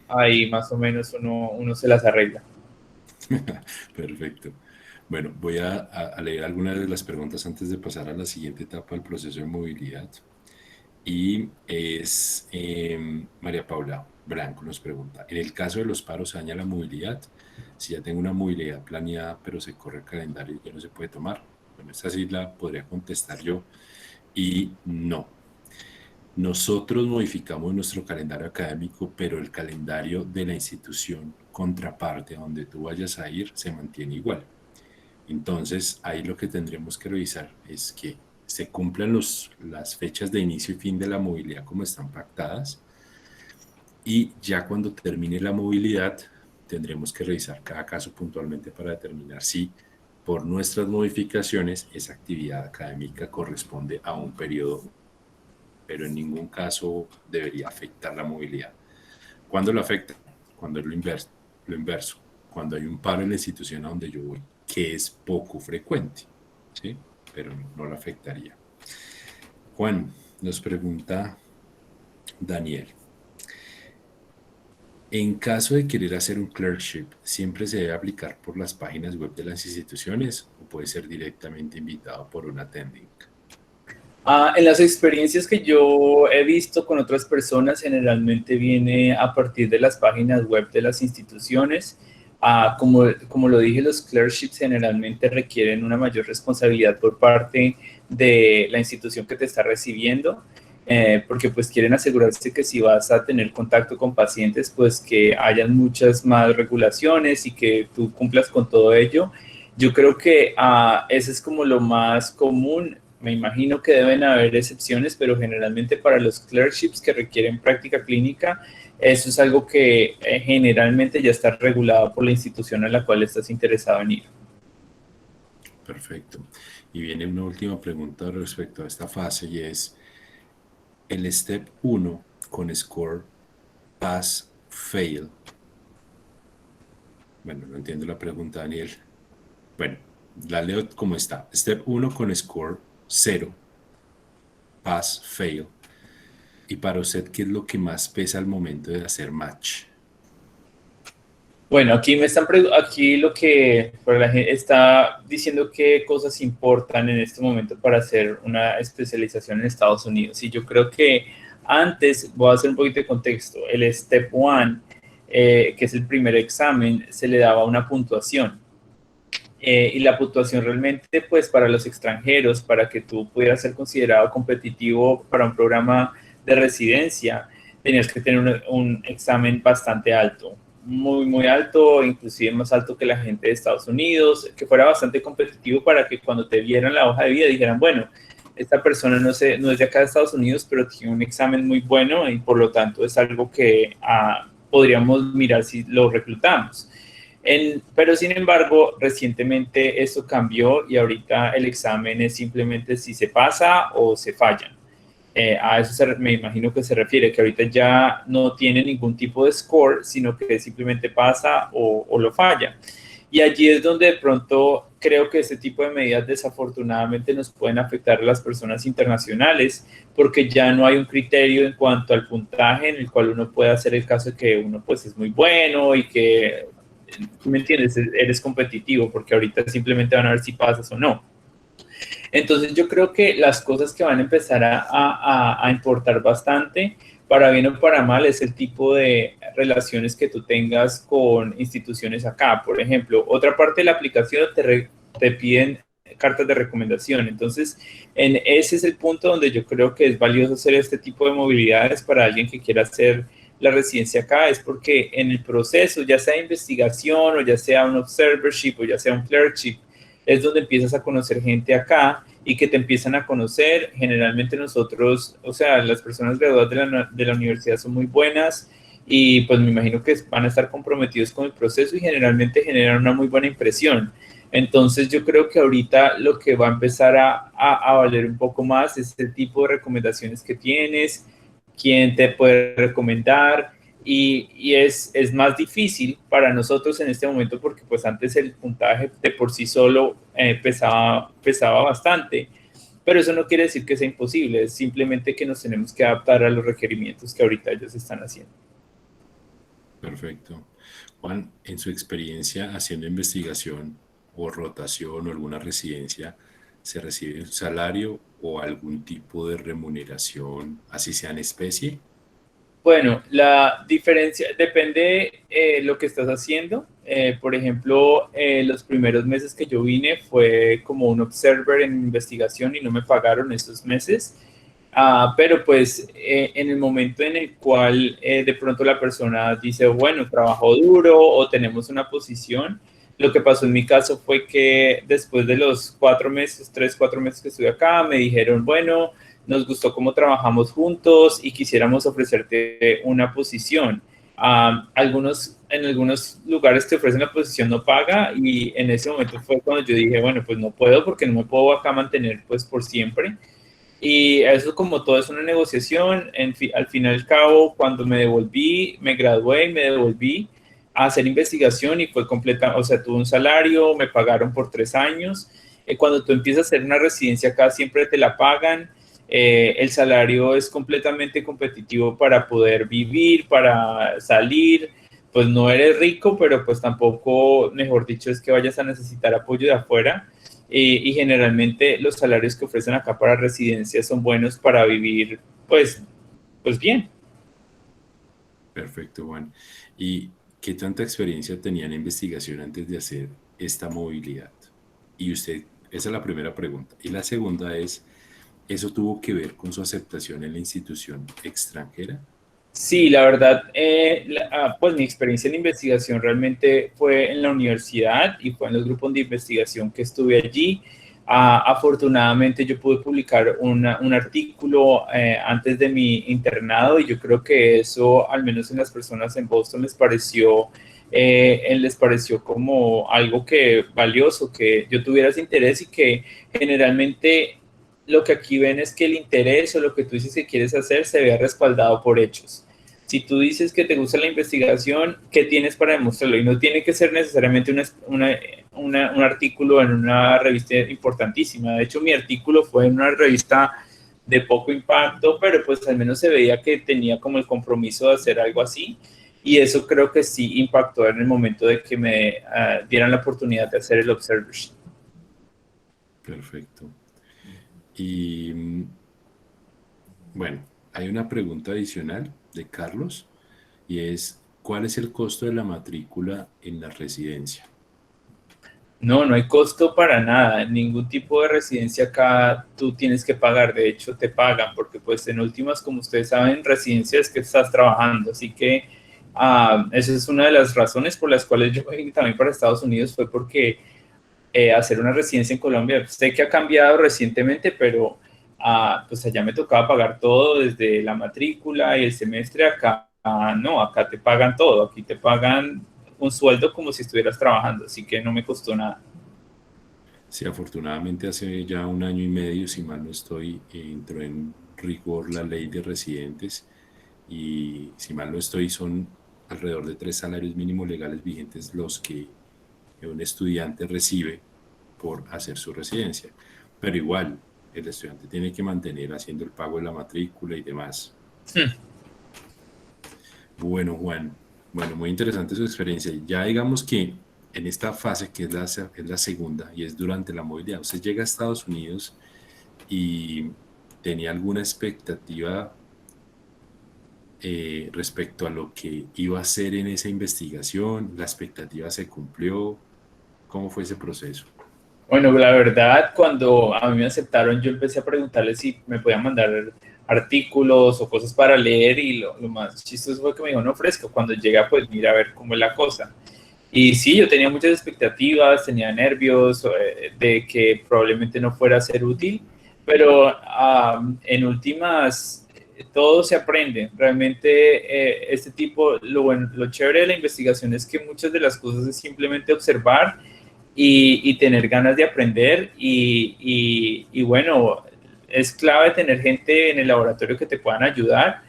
ahí más o menos uno se las arregla. Perfecto. Bueno, voy a leer algunas de las preguntas antes de pasar a la siguiente etapa del proceso de movilidad. Y es María Paula Blanco nos pregunta, en el caso de los paros se daña la movilidad, si ya tengo una movilidad planeada pero se corre el calendario y ya no se puede tomar. Bueno, esta sí la podría contestar yo y no. Nosotros modificamos nuestro calendario académico, pero el calendario de la institución contraparte a donde tú vayas a ir se mantiene igual. Entonces, ahí lo que tendremos que revisar es que se cumplan las fechas de inicio y fin de la movilidad como están pactadas y ya cuando termine la movilidad tendremos que revisar cada caso puntualmente para determinar si por nuestras modificaciones esa actividad académica corresponde a un periodo, pero en ningún caso debería afectar la movilidad. ¿Cuándo lo afecta? Cuando es lo inverso, cuando hay un paro en la institución a donde yo voy, que es poco frecuente, ¿sí? Pero no lo afectaría. Juan nos pregunta Daniel, en caso de querer hacer un clerkship, ¿siempre se debe aplicar por las páginas web de las instituciones o puede ser directamente invitado por un attending? En las experiencias que yo he visto con otras personas, generalmente viene a partir de las páginas web de las instituciones. Como lo dije, los clerkships generalmente requieren una mayor responsabilidad por parte de la institución que te está recibiendo, porque pues quieren asegurarse que si vas a tener contacto con pacientes, pues que hayan muchas más regulaciones y que tú cumplas con todo ello. Yo creo que ese es como lo más común. Me imagino que deben haber excepciones, pero generalmente para los clerkships que requieren práctica clínica, eso es algo que generalmente ya está regulado por la institución a la cual estás interesado en ir. Perfecto. Y viene una última pregunta respecto a esta fase y es el step 1 con score pass fail. Bueno, no entiendo la pregunta, Daniel. Bueno, la leo como está. Step 1 con score 0, pass fail. Y para usted, ¿qué es lo que más pesa al momento de hacer match? Bueno, aquí lo que pues, la gente está diciendo qué cosas importan en este momento para hacer una especialización en Estados Unidos. Y yo creo que antes, voy a hacer un poquito de contexto, el Step 1, que es el primer examen, se le daba una puntuación. Y la puntuación realmente, pues para los extranjeros, para que tú pudieras ser considerado competitivo para un programa de residencia, tenías que tener un examen bastante alto, muy, muy alto, inclusive más alto que la gente de Estados Unidos, que fuera bastante competitivo para que cuando te vieran la hoja de vida dijeran, bueno, esta persona no es de acá de Estados Unidos, pero tiene un examen muy bueno y por lo tanto es algo que podríamos mirar si lo reclutamos. Pero sin embargo, recientemente esto cambió y ahorita el examen es simplemente si se pasa o se falla. A eso me imagino que se refiere, que ahorita ya no tiene ningún tipo de score, sino que simplemente pasa o lo falla. Y allí es donde de pronto creo que este tipo de medidas desafortunadamente nos pueden afectar a las personas internacionales, porque ya no hay un criterio en cuanto al puntaje en el cual uno puede hacer el caso de que uno pues es muy bueno y que, ¿me entiendes? Eres competitivo, porque ahorita simplemente van a ver si pasas o no. Entonces yo creo que las cosas que van a empezar a importar bastante, para bien o para mal, es el tipo de relaciones que tú tengas con instituciones acá. Por ejemplo, otra parte de la aplicación te piden cartas de recomendación. Entonces, ese es el punto donde yo creo que es valioso hacer este tipo de movilidades para alguien que quiera hacer la residencia acá, es porque en el proceso, ya sea investigación o ya sea un observership o ya sea un clerkship, es donde empiezas a conocer gente acá y que te empiezan a conocer. Generalmente nosotros, o sea, las personas graduadas de la universidad son muy buenas y pues me imagino que van a estar comprometidos con el proceso y generalmente generan una muy buena impresión. Entonces yo creo que ahorita lo que va a empezar a valer un poco más es el tipo de recomendaciones que tienes, quién te puede recomendar, y es más difícil para nosotros en este momento porque pues antes el puntaje de por sí solo pesaba bastante, pero eso no quiere decir que sea imposible, es simplemente que nos tenemos que adaptar a los requerimientos que ahorita ellos están haciendo. Perfecto. Juan, en su experiencia haciendo investigación o rotación o alguna residencia, ¿se recibe un salario o algún tipo de remuneración, así sea en especie? Bueno, la diferencia depende lo que estás haciendo. Por ejemplo, los primeros meses que yo vine fue como un observer en investigación y no me pagaron esos meses. Pero pues en el momento en el cual de pronto la persona dice, bueno, trabajó duro o tenemos una posición, lo que pasó en mi caso fue que después de los 4 meses, 3, 4 meses que estuve acá, me dijeron, bueno, nos gustó cómo trabajamos juntos y quisiéramos ofrecerte una posición. En algunos lugares te ofrecen la posición no paga y en ese momento fue cuando yo dije, bueno, pues no puedo porque no me puedo acá mantener pues por siempre. Y eso como todo es una negociación, al fin y al cabo, cuando me devolví, me gradué y me devolví a hacer investigación y fue completa, o sea, tuve un salario, me pagaron por 3 años. Cuando tú empiezas a hacer una residencia acá, siempre te la pagan. el salario es completamente competitivo para poder vivir, para salir, pues no eres rico, pero pues tampoco, mejor dicho, es que vayas a necesitar apoyo de afuera. Y generalmente los salarios que ofrecen acá para residencias son buenos para vivir, pues bien. Perfecto, Juan. ¿Y qué tanta experiencia tenía en investigación antes de hacer esta movilidad? Y usted, esa es la primera pregunta. Y la segunda es, ¿eso tuvo que ver con su aceptación en la institución extranjera? Sí, la verdad, pues mi experiencia en investigación realmente fue en la universidad y fue en los grupos de investigación que estuve allí. Afortunadamente yo pude publicar un artículo antes de mi internado y yo creo que eso, al menos en las personas en Boston, les pareció como algo que valioso, que yo tuviera ese interés y que generalmente lo que aquí ven es que el interés o lo que tú dices que quieres hacer se vea respaldado por hechos. Si tú dices que te gusta la investigación, ¿qué tienes para demostrarlo? Y no tiene que ser necesariamente un artículo en una revista importantísima. De hecho, mi artículo fue en una revista de poco impacto, pero pues al menos se veía que tenía como el compromiso de hacer algo así. Y eso creo que sí impactó en el momento de que me dieran la oportunidad de hacer el observership. Perfecto. Y bueno, hay una pregunta adicional de Carlos y es, ¿cuál es el costo de la matrícula en la residencia? No, no hay costo para nada. Ningún tipo de residencia acá tú tienes que pagar. De hecho, te pagan porque pues en últimas, como ustedes saben, residencia es que estás trabajando. Así que esa es una de las razones por las cuales yo vine también para Estados Unidos fue porque hacer una residencia en Colombia, sé que ha cambiado recientemente, pero pues allá me tocaba pagar todo desde la matrícula y el semestre. Acá no, acá te pagan todo. Aquí te pagan un sueldo como si estuvieras trabajando, así que no me costó nada. Sí, afortunadamente hace ya un año y medio, si mal no estoy, entró en rigor la ley de residentes y si mal no estoy son alrededor de 3 salarios mínimos legales vigentes los que un estudiante recibe por hacer su residencia. Pero igual, el estudiante tiene que mantener haciendo el pago de la matrícula y demás. Bueno, Juan, bueno, muy interesante su experiencia. Ya digamos que en esta fase, que es la segunda, y es durante la movilidad, usted llega a Estados Unidos y tenía alguna expectativa respecto a lo que iba a hacer en esa investigación, la expectativa se cumplió, ¿cómo fue ese proceso? Bueno, la verdad, cuando a mí me aceptaron, yo empecé a preguntarles si me podían mandar artículos o cosas para leer y lo más chistoso fue que me dijo, no, fresco, cuando llega, pues mira a ver cómo es la cosa. Y sí, yo tenía muchas expectativas, tenía nervios de que probablemente no fuera a ser útil, pero en últimas todo se aprende. Realmente este tipo, lo chévere de la investigación es que muchas de las cosas es simplemente observar y tener ganas de aprender y bueno, es clave tener gente en el laboratorio que te puedan ayudar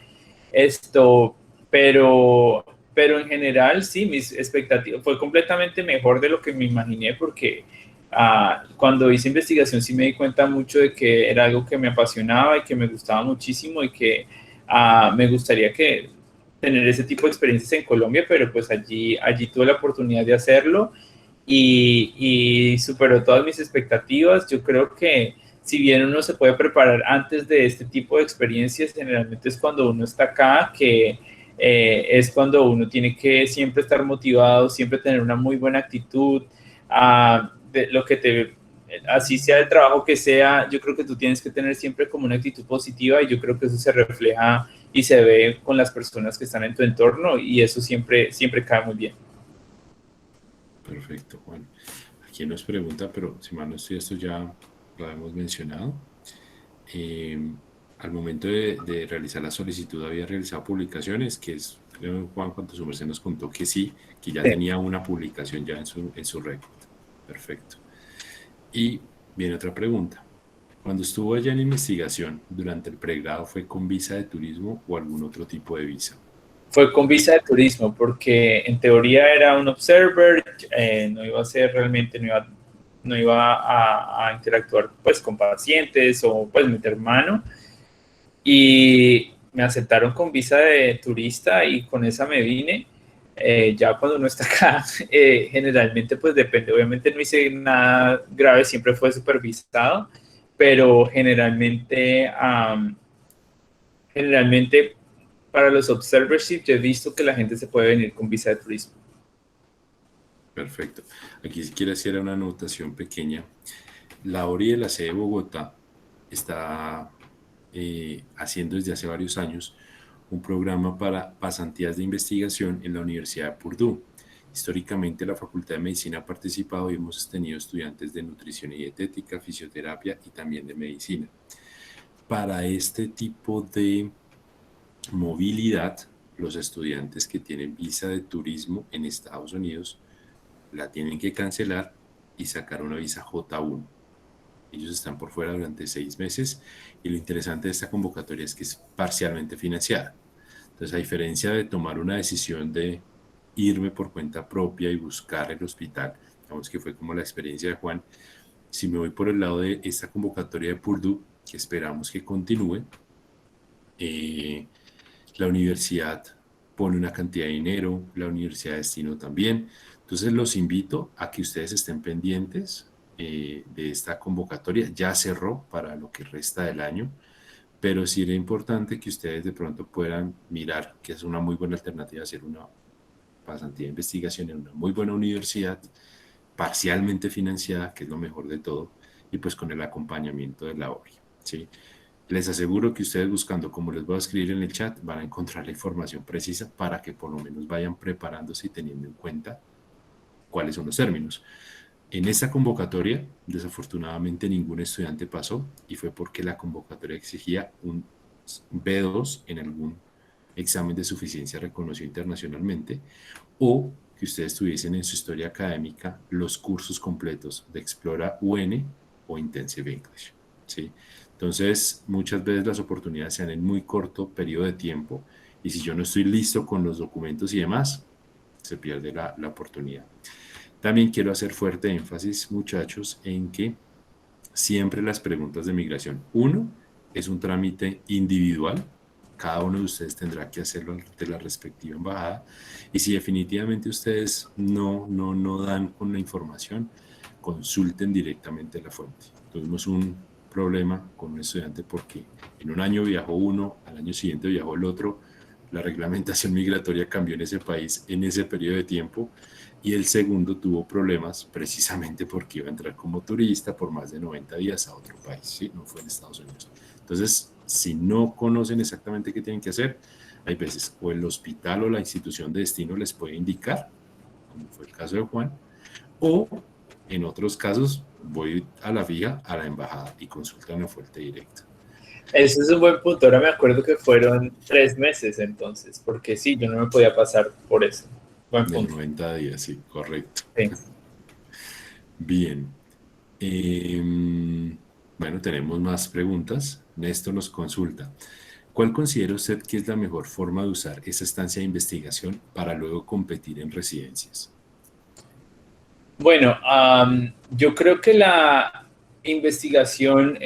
esto, pero en general sí, mis expectativas fue completamente mejor de lo que me imaginé porque cuando hice investigación sí me di cuenta mucho de que era algo que me apasionaba y que me gustaba muchísimo y que me gustaría que tener ese tipo de experiencias en Colombia, pero pues allí tuve la oportunidad de hacerlo y superó todas mis expectativas. Yo creo que si bien uno se puede preparar antes de este tipo de experiencias, generalmente es cuando uno está acá, que es cuando uno tiene que siempre estar motivado, siempre tener una muy buena actitud, de lo que así sea el trabajo que sea, yo creo que tú tienes que tener siempre como una actitud positiva y yo creo que eso se refleja y se ve con las personas que están en tu entorno y eso siempre, siempre cae muy bien. Perfecto, Juan. Aquí nos pregunta, pero si mal no estoy, esto ya lo hemos mencionado. Eh, Al momento de realizar la solicitud, había realizado publicaciones, que es, creo, Juan, cuando su merced nos contó que sí, que ya Sí. tenía una publicación ya en su récord. Perfecto. Y viene otra pregunta. Cuando estuvo allá en investigación, durante el pregrado, ¿fue con visa de turismo o algún otro tipo de visa? Fue con visa de turismo, porque en teoría era un observer, no iba a ser realmente, no iba a interactuar pues con pacientes o pues meter mano. y me aceptaron con visa de turista y con esa me vine. Ya cuando uno está acá, generalmente pues depende, obviamente no hice nada grave, siempre fue supervisado, pero generalmente para los observerships yo he visto que la gente se puede venir con visa de turismo. Perfecto. Aquí si quiere hacer una anotación pequeña. La ORI de la sede de Bogotá está haciendo desde hace varios años un programa para pasantías de investigación en la Universidad de Purdue. Históricamente la Facultad de Medicina ha participado y hemos tenido estudiantes de nutrición y dietética, fisioterapia y también de medicina. Para este tipo de movilidad, los estudiantes que tienen visa de turismo en Estados Unidos la tienen que cancelar y sacar una visa J1. Ellos están por fuera durante 6 meses y lo interesante de esta convocatoria es que es parcialmente financiada. Entonces, a diferencia de tomar una decisión de irme por cuenta propia y buscar el hospital, digamos que fue como la experiencia de Juan, si me voy por el lado de esta convocatoria de Purdue, que esperamos que continúe, la universidad pone una cantidad de dinero, la universidad de destino también. Entonces los invito a que ustedes estén pendientes de esta convocatoria. Ya cerró para lo que resta del año, pero sí era importante que ustedes de pronto puedan mirar que es una muy buena alternativa hacer una pasantía de investigación en una muy buena universidad, parcialmente financiada, que es lo mejor de todo, y pues con el acompañamiento de la ORI, ¿sí? Les aseguro que ustedes buscando, como les voy a escribir en el chat, van a encontrar la información precisa para que por lo menos vayan preparándose y teniendo en cuenta cuáles son los términos. En esta convocatoria, desafortunadamente ningún estudiante pasó y fue porque la convocatoria exigía un B2 en algún examen de suficiencia reconocido internacionalmente o que ustedes tuviesen en su historia académica los cursos completos de Explora UN o Intensive English, ¿sí? Entonces, muchas veces las oportunidades se dan en muy corto periodo de tiempo y si yo no estoy listo con los documentos y demás, se pierde la oportunidad. También quiero hacer fuerte énfasis, muchachos, en que siempre las preguntas de migración, uno, es un trámite individual, cada uno de ustedes tendrá que hacerlo ante la respectiva embajada y si definitivamente ustedes no dan con la información, consulten directamente la fuente. Tuvimos un problema con un estudiante porque en un año viajó uno, al año siguiente viajó el otro, la reglamentación migratoria cambió en ese país en ese periodo de tiempo y el segundo tuvo problemas precisamente porque iba a entrar como turista por más de 90 días a otro país, ¿sí? No fue en Estados Unidos. Entonces, si no conocen exactamente qué tienen que hacer, hay veces o el hospital o la institución de destino les puede indicar, como fue el caso de Juan, o en otros casos voy a la fija, a la embajada y consultan la fuente directa. Ese es un buen punto. Ahora me acuerdo que fueron 3 meses entonces, porque sí, yo no me podía pasar por eso. Buen De punto. 90 días, sí, correcto. Sí. Bien. Bueno, tenemos más preguntas. Néstor nos consulta. ¿Cuál considera usted que es la mejor forma de usar esa estancia de investigación para luego competir en residencias? Bueno, yo creo que la investigación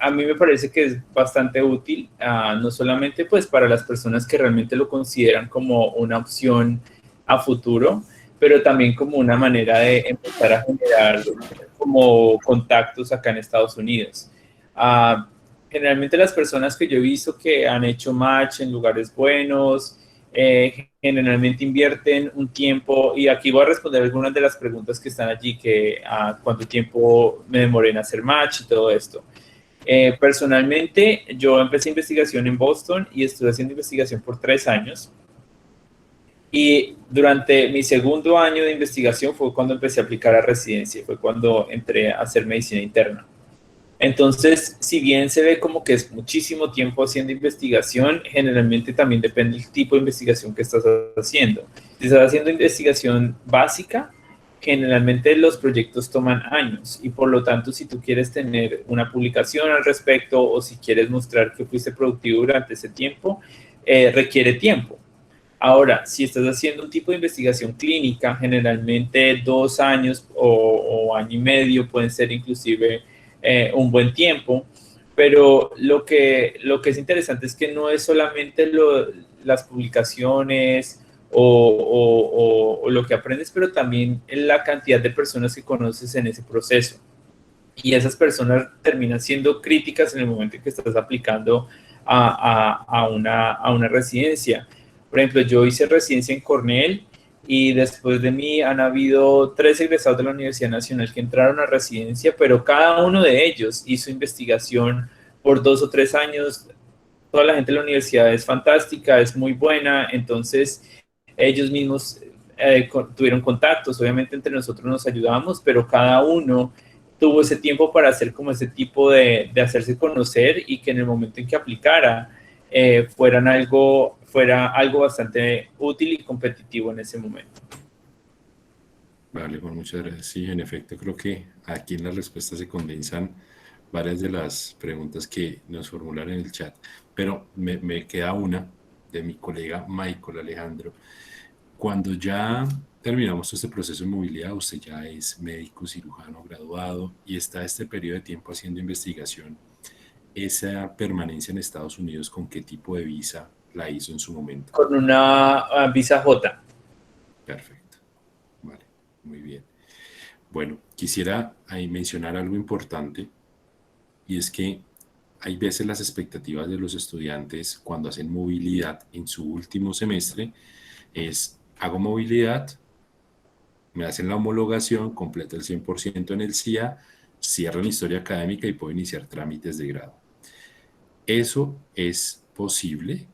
a mí me parece que es bastante útil, no solamente pues para las personas que realmente lo consideran como una opción a futuro, pero también como una manera de empezar a generar como contactos acá en Estados Unidos. Generalmente las personas que yo he visto que han hecho match en lugares buenos, generalmente invierten un tiempo, y aquí voy a responder algunas de las preguntas que están allí, que cuánto tiempo me demoré en hacer match y todo esto. Personalmente, yo empecé investigación en Boston y estuve haciendo investigación por 3 años. Y durante mi segundo año de investigación fue cuando empecé a aplicar a residencia, fue cuando entré a hacer medicina interna. Entonces, si bien se ve como que es muchísimo tiempo haciendo investigación, generalmente también depende del tipo de investigación que estás haciendo. Si estás haciendo investigación básica, generalmente los proyectos toman años y por lo tanto, si tú quieres tener una publicación al respecto o si quieres mostrar que fuiste productivo durante ese tiempo, requiere tiempo. Ahora, si estás haciendo un tipo de investigación clínica, generalmente 2 años o año y medio pueden ser inclusive un buen tiempo. Pero lo que es interesante es que no es solamente las publicaciones o lo que aprendes, pero también la cantidad de personas que conoces en ese proceso. Y esas personas terminan siendo críticas en el momento en que estás aplicando a una residencia. Por ejemplo, yo hice residencia en Cornell y después de mí han habido 3 egresados de la Universidad Nacional que entraron a residencia, pero cada uno de ellos hizo investigación por 2 o 3 años. Toda la gente de la universidad es fantástica, es muy buena, entonces ellos mismos tuvieron contactos, obviamente entre nosotros nos ayudamos, pero cada uno tuvo ese tiempo para hacer como ese tipo de hacerse conocer y que en el momento en que aplicara fuera algo bastante útil y competitivo en ese momento. Vale, Juan, muchas gracias. Sí, en efecto, creo que aquí en las respuestas se condensan varias de las preguntas que nos formularon en el chat, pero me queda una de mi colega Michael Alejandro. Cuando ya terminamos este proceso de movilidad, usted ya es médico cirujano graduado y está este periodo de tiempo haciendo investigación. Esa permanencia en Estados Unidos, ¿con qué tipo de visa la hizo en su momento? Con una visa J. Perfecto. Vale, muy bien. Bueno, quisiera ahí mencionar algo importante y es que hay veces las expectativas de los estudiantes cuando hacen movilidad en su último semestre es, hago movilidad, me hacen la homologación, completo el 100% en el CIA, cierran historia académica y puedo iniciar trámites de grado. Eso es posible,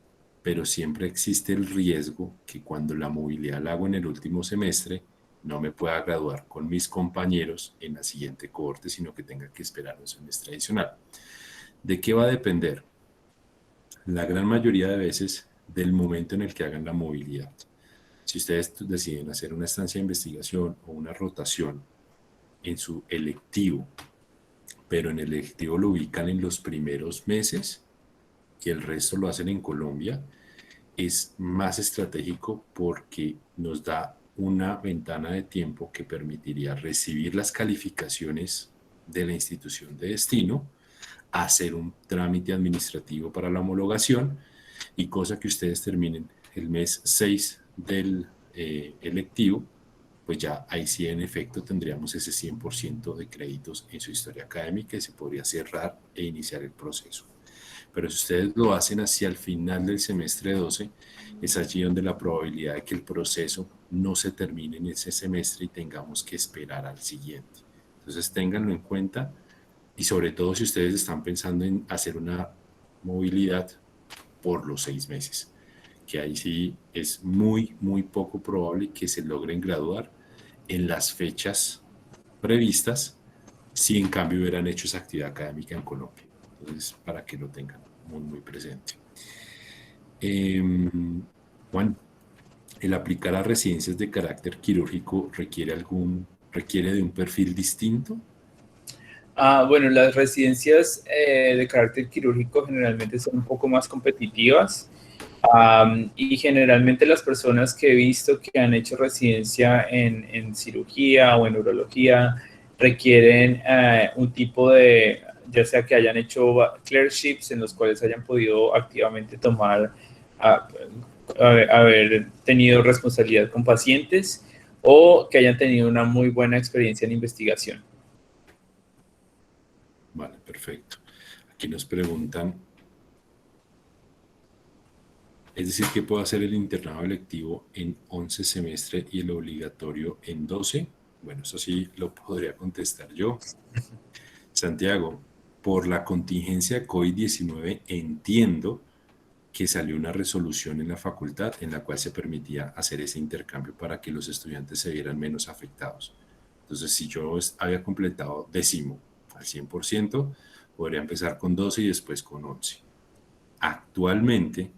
pero siempre existe el riesgo que cuando la movilidad la hago en el último semestre, no me pueda graduar con mis compañeros en la siguiente cohorte, sino que tenga que esperar un semestre adicional. ¿De qué va a depender? La gran mayoría de veces del momento en el que hagan la movilidad. Si ustedes deciden hacer una estancia de investigación o una rotación en su electivo, pero en el electivo lo ubican en los primeros meses y el resto lo hacen en Colombia, es más estratégico porque nos da una ventana de tiempo que permitiría recibir las calificaciones de la institución de destino, hacer un trámite administrativo para la homologación y cosa que ustedes terminen el mes 6 del electivo, pues ya ahí sí en efecto tendríamos ese 100% de créditos en su historia académica y se podría cerrar e iniciar el proceso. Pero si ustedes lo hacen hacia el final del semestre 12, es allí donde la probabilidad de que el proceso no se termine en ese semestre y tengamos que esperar al siguiente. Entonces, ténganlo en cuenta y sobre todo si ustedes están pensando en hacer una movilidad por los 6 meses, que ahí sí es muy, muy poco probable que se logren graduar en las fechas previstas si en cambio hubieran hecho esa actividad académica en Colombia. Entonces, para que lo tengan muy, muy presente. Juan, el aplicar a residencias de carácter quirúrgico requiere de un perfil distinto. Bueno, las residencias de carácter quirúrgico generalmente son un poco más competitivas. Y generalmente las personas que he visto que han hecho residencia en cirugía o en urología requieren un tipo de, ya sea que hayan hecho clerkships en los cuales hayan podido activamente tomar, haber tenido responsabilidad con pacientes o que hayan tenido una muy buena experiencia en investigación. Vale, perfecto. Aquí nos preguntan, es decir, ¿qué puedo hacer el internado electivo en 11 semestres y el obligatorio en 12? Bueno, eso sí lo podría contestar yo. Santiago, por la contingencia de COVID-19 entiendo que salió una resolución en la facultad en la cual se permitía hacer ese intercambio para que los estudiantes se vieran menos afectados. Entonces, si yo había completado décimo al 100%, podría empezar con 12 y después con 11. Actualmente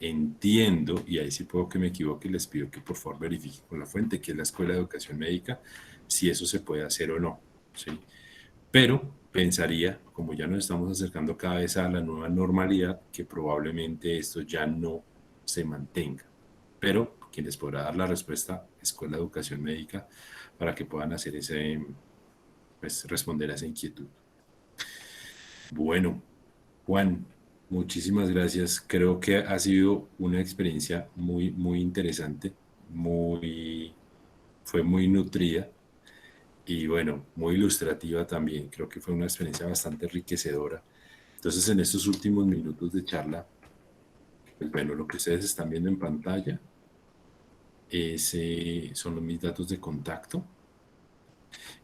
entiendo, y ahí sí puedo que me equivoque, les pido que por favor verifiquen con la fuente, que es la Escuela de Educación Médica, si eso se puede hacer o no. ¿Sí? Pero pensaría, como ya nos estamos acercando cada vez a la nueva normalidad, que probablemente esto ya no se mantenga. Pero quien les podrá dar la respuesta, Escuela de Educación Médica, para que puedan hacer pues, responder a esa inquietud. Bueno, Juan, muchísimas gracias. Creo que ha sido una experiencia muy, muy interesante, fue muy nutrida y bueno, muy ilustrativa también. Creo que fue una experiencia bastante enriquecedora. Entonces, en estos últimos minutos de charla, pues bueno, lo que ustedes están viendo en pantalla son mis datos de contacto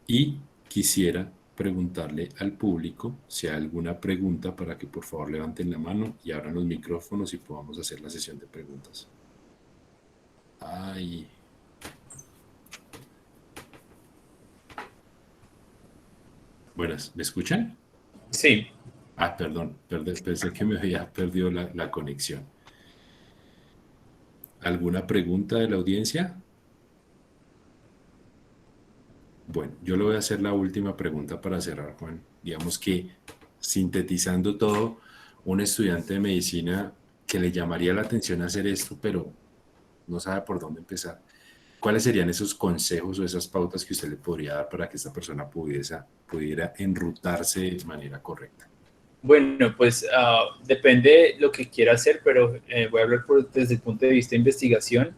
y quisiera preguntarle al público si hay alguna pregunta para que por favor levanten la mano y abran los micrófonos y podamos hacer la sesión de preguntas. Ay. Buenas, ¿me escuchan? Sí. Ah, perdón, pensé que me había perdido la conexión. ¿Alguna pregunta de la audiencia? Bueno, yo le voy a hacer la última pregunta para cerrar, Juan. Digamos que sintetizando todo, un estudiante de medicina que le llamaría la atención hacer esto, pero no sabe por dónde empezar. ¿Cuáles serían esos consejos o esas pautas que usted le podría dar para que esta persona pudiera enrutarse de manera correcta? Bueno, pues depende lo que quiera hacer, pero voy a hablar desde el punto de vista de investigación.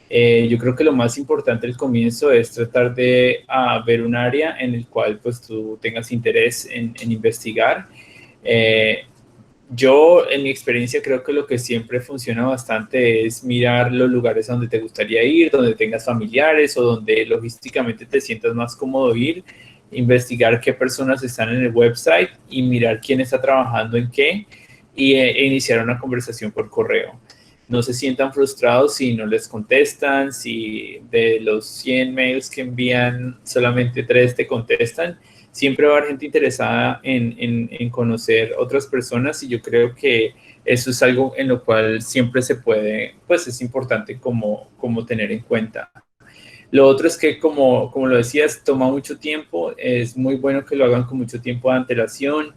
Yo creo que lo más importante al comienzo es tratar de ver un área en el cual pues tú tengas interés en investigar. Eh, yo, en mi experiencia, creo que lo que siempre funciona bastante es mirar los lugares a donde te gustaría ir, donde tengas familiares o donde logísticamente te sientas más cómodo ir, investigar qué personas están en el website y mirar quién está trabajando en qué e iniciar una conversación por correo. No se sientan frustrados si no les contestan, si de los 100 mails que envían solamente 3 te contestan. Siempre va a haber gente interesada en conocer otras personas y yo creo que eso es algo en lo cual siempre se puede, pues es importante como tener en cuenta. Lo otro es que, como lo decías, toma mucho tiempo, es muy bueno que lo hagan con mucho tiempo de antelación,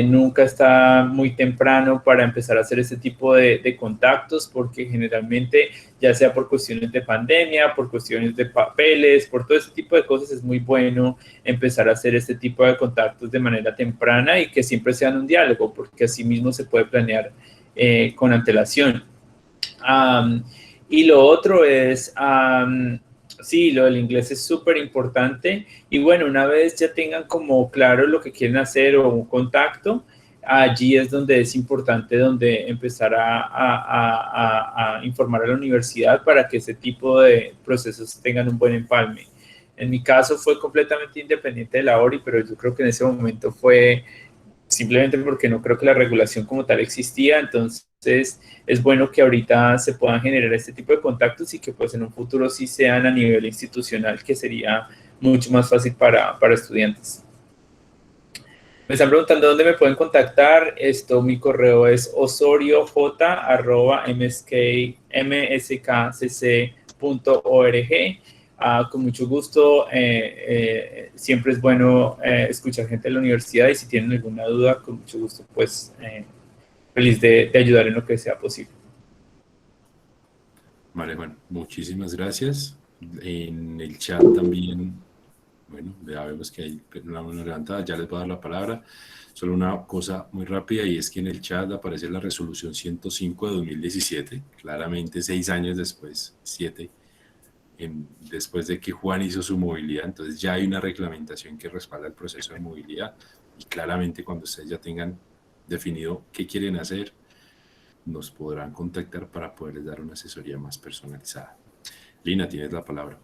nunca está muy temprano para empezar a hacer este tipo de contactos, porque generalmente, ya sea por cuestiones de pandemia, por cuestiones de papeles, por todo este tipo de cosas, es muy bueno empezar a hacer este tipo de contactos de manera temprana y que siempre sean un diálogo, porque así mismo se puede planear con antelación. Um, y lo otro es, sí, lo del inglés es súper importante. Y bueno, una vez ya tengan como claro lo que quieren hacer o un contacto, allí es donde es importante donde empezar a informar a la universidad para que ese tipo de procesos tengan un buen empalme. En mi caso fue completamente independiente de la ORI, pero yo creo que en ese momento fue simplemente porque no creo que la regulación como tal existía. Entonces es bueno que ahorita se puedan generar este tipo de contactos y que pues en un futuro sí sean a nivel institucional, que sería mucho más fácil para estudiantes. Me están preguntando dónde me pueden contactar. Mi correo es osorioj@mskcc.org. Con mucho gusto, siempre es bueno escuchar gente de la universidad y si tienen alguna duda, con mucho gusto, pues feliz de ayudar en lo que sea posible. Vale, Juan, muchísimas gracias. En el chat también, bueno, ya vemos que hay una mano levantada, ya les voy a dar la palabra. Solo una cosa muy rápida y es que en el chat aparece la resolución 105 de 2017, claramente 6 años después, 7, después de que Juan hizo su movilidad, entonces ya hay una reglamentación que respalda el proceso de movilidad y claramente cuando ustedes ya tengan definido qué quieren hacer, nos podrán contactar para poderles dar una asesoría más personalizada. Lina, tienes la palabra.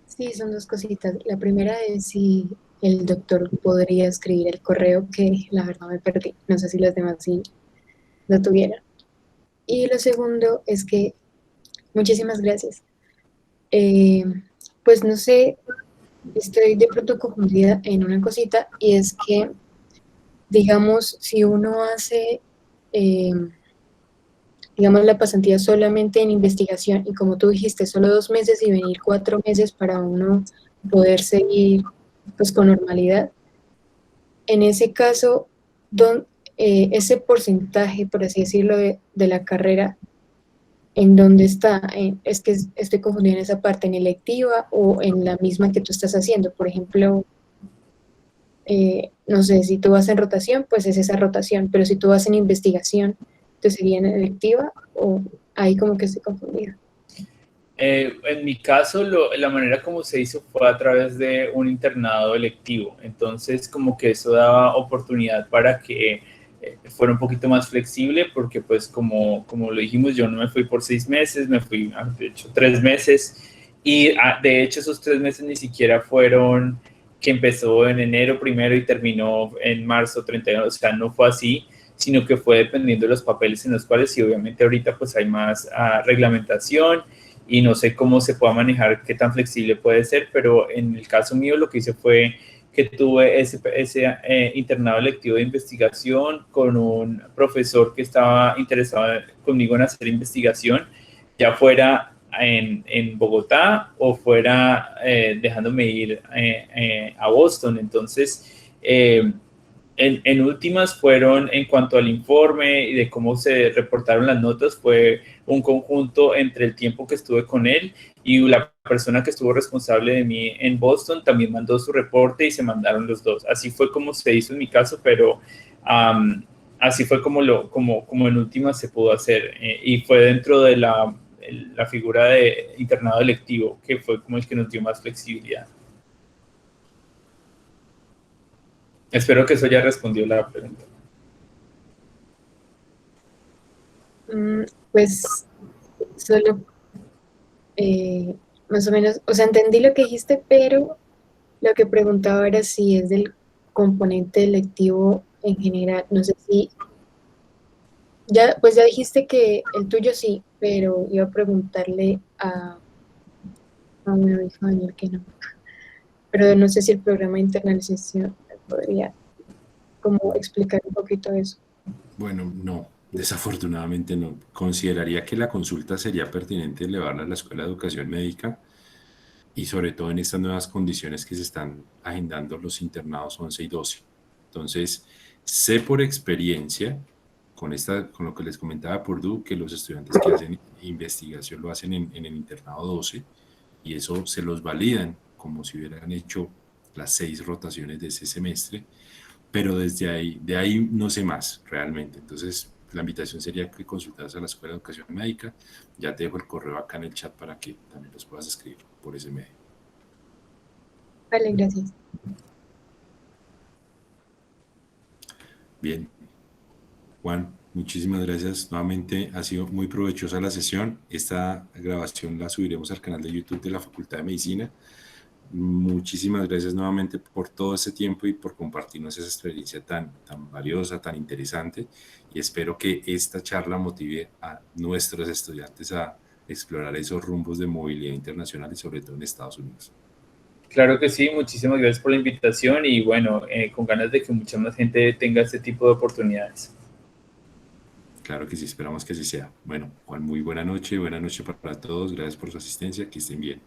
Sí, son dos cositas. La primera es si el doctor podría escribir el correo, que la verdad me perdí. No sé si los demás sí lo tuvieran. Y lo segundo es que muchísimas gracias. Eh, pues no sé, estoy de pronto confundida en una cosita y es que, digamos, si uno hace, eh, digamos, la pasantía solamente en investigación y como tú dijiste, solo 2 meses y venir 4 meses para uno poder seguir pues con normalidad, en ese caso, ese porcentaje, por así decirlo, de la carrera, ¿en dónde está? Es que estoy confundida en esa parte, ¿en electiva o en la misma que tú estás haciendo? Por ejemplo, no sé, si tú vas en rotación, pues es esa rotación, pero si tú vas en investigación, ¿te sería en electiva o ahí como que estoy confundida? En mi caso, la manera como se hizo fue a través de un internado electivo. Entonces, como que eso daba oportunidad para que fuera un poquito más flexible, porque pues como lo dijimos, yo no me fui por 6 meses, me fui, de hecho, 3 meses. Y de hecho, esos 3 meses ni siquiera fueron que empezó en enero primero y terminó en marzo 31. O sea, no fue así, sino que fue dependiendo de los papeles en los cuales, y obviamente ahorita pues hay más reglamentación y no sé cómo se pueda manejar, qué tan flexible puede ser, pero en el caso mío lo que hice fue que tuve ese internado electivo de investigación con un profesor que estaba interesado conmigo en hacer investigación, ya fuera en Bogotá o fuera dejándome ir a Boston. Entonces, en últimas fueron, en cuanto al informe y de cómo se reportaron las notas, fue un conjunto entre el tiempo que estuve con él y la persona que estuvo responsable de mí en Boston también mandó su reporte y se mandaron los dos. Así fue como se hizo en mi caso, pero así fue como en últimas se pudo hacer. Y fue dentro de la figura de internado electivo, que fue como el que nos dio más flexibilidad. Espero que eso ya respondió la pregunta. Pues solo más o menos, o sea, entendí lo que dijiste, pero lo que preguntaba era si es del componente electivo en general. No sé si, ya, pues ya dijiste que el tuyo sí, pero iba a preguntarle a uno dijo Daniel que no. Pero no sé si el programa de internalización podría como explicar un poquito eso. Bueno, no, desafortunadamente no. Consideraría que la consulta sería pertinente elevarla a la Escuela de Educación Médica y sobre todo en estas nuevas condiciones que se están agendando los internados 11 y 12. Entonces, sé por experiencia, con lo que les comentaba Purdue, que los estudiantes que hacen investigación lo hacen en el internado 12 y eso se los validan como si hubieran hecho las 6 rotaciones de ese semestre, pero desde ahí, de ahí no sé más realmente. Entonces, la invitación sería que consultaras a la Escuela de Educación Médica. Ya te dejo el correo acá en el chat para que también los puedas escribir por ese medio. Vale, gracias. Bien, Juan, muchísimas gracias. Nuevamente ha sido muy provechosa la sesión. Esta grabación la subiremos al canal de YouTube de la Facultad de Medicina. Muchísimas gracias nuevamente por todo este tiempo y por compartirnos esa experiencia tan valiosa, tan interesante. Y espero que esta charla motive a nuestros estudiantes a explorar esos rumbos de movilidad internacional y sobre todo en Estados Unidos. Claro que sí, muchísimas gracias por la invitación y bueno, con ganas de que mucha más gente tenga este tipo de oportunidades. Claro que sí, esperamos que así sea. Bueno, Juan, muy buena noche para todos. Gracias por su asistencia, que estén bien.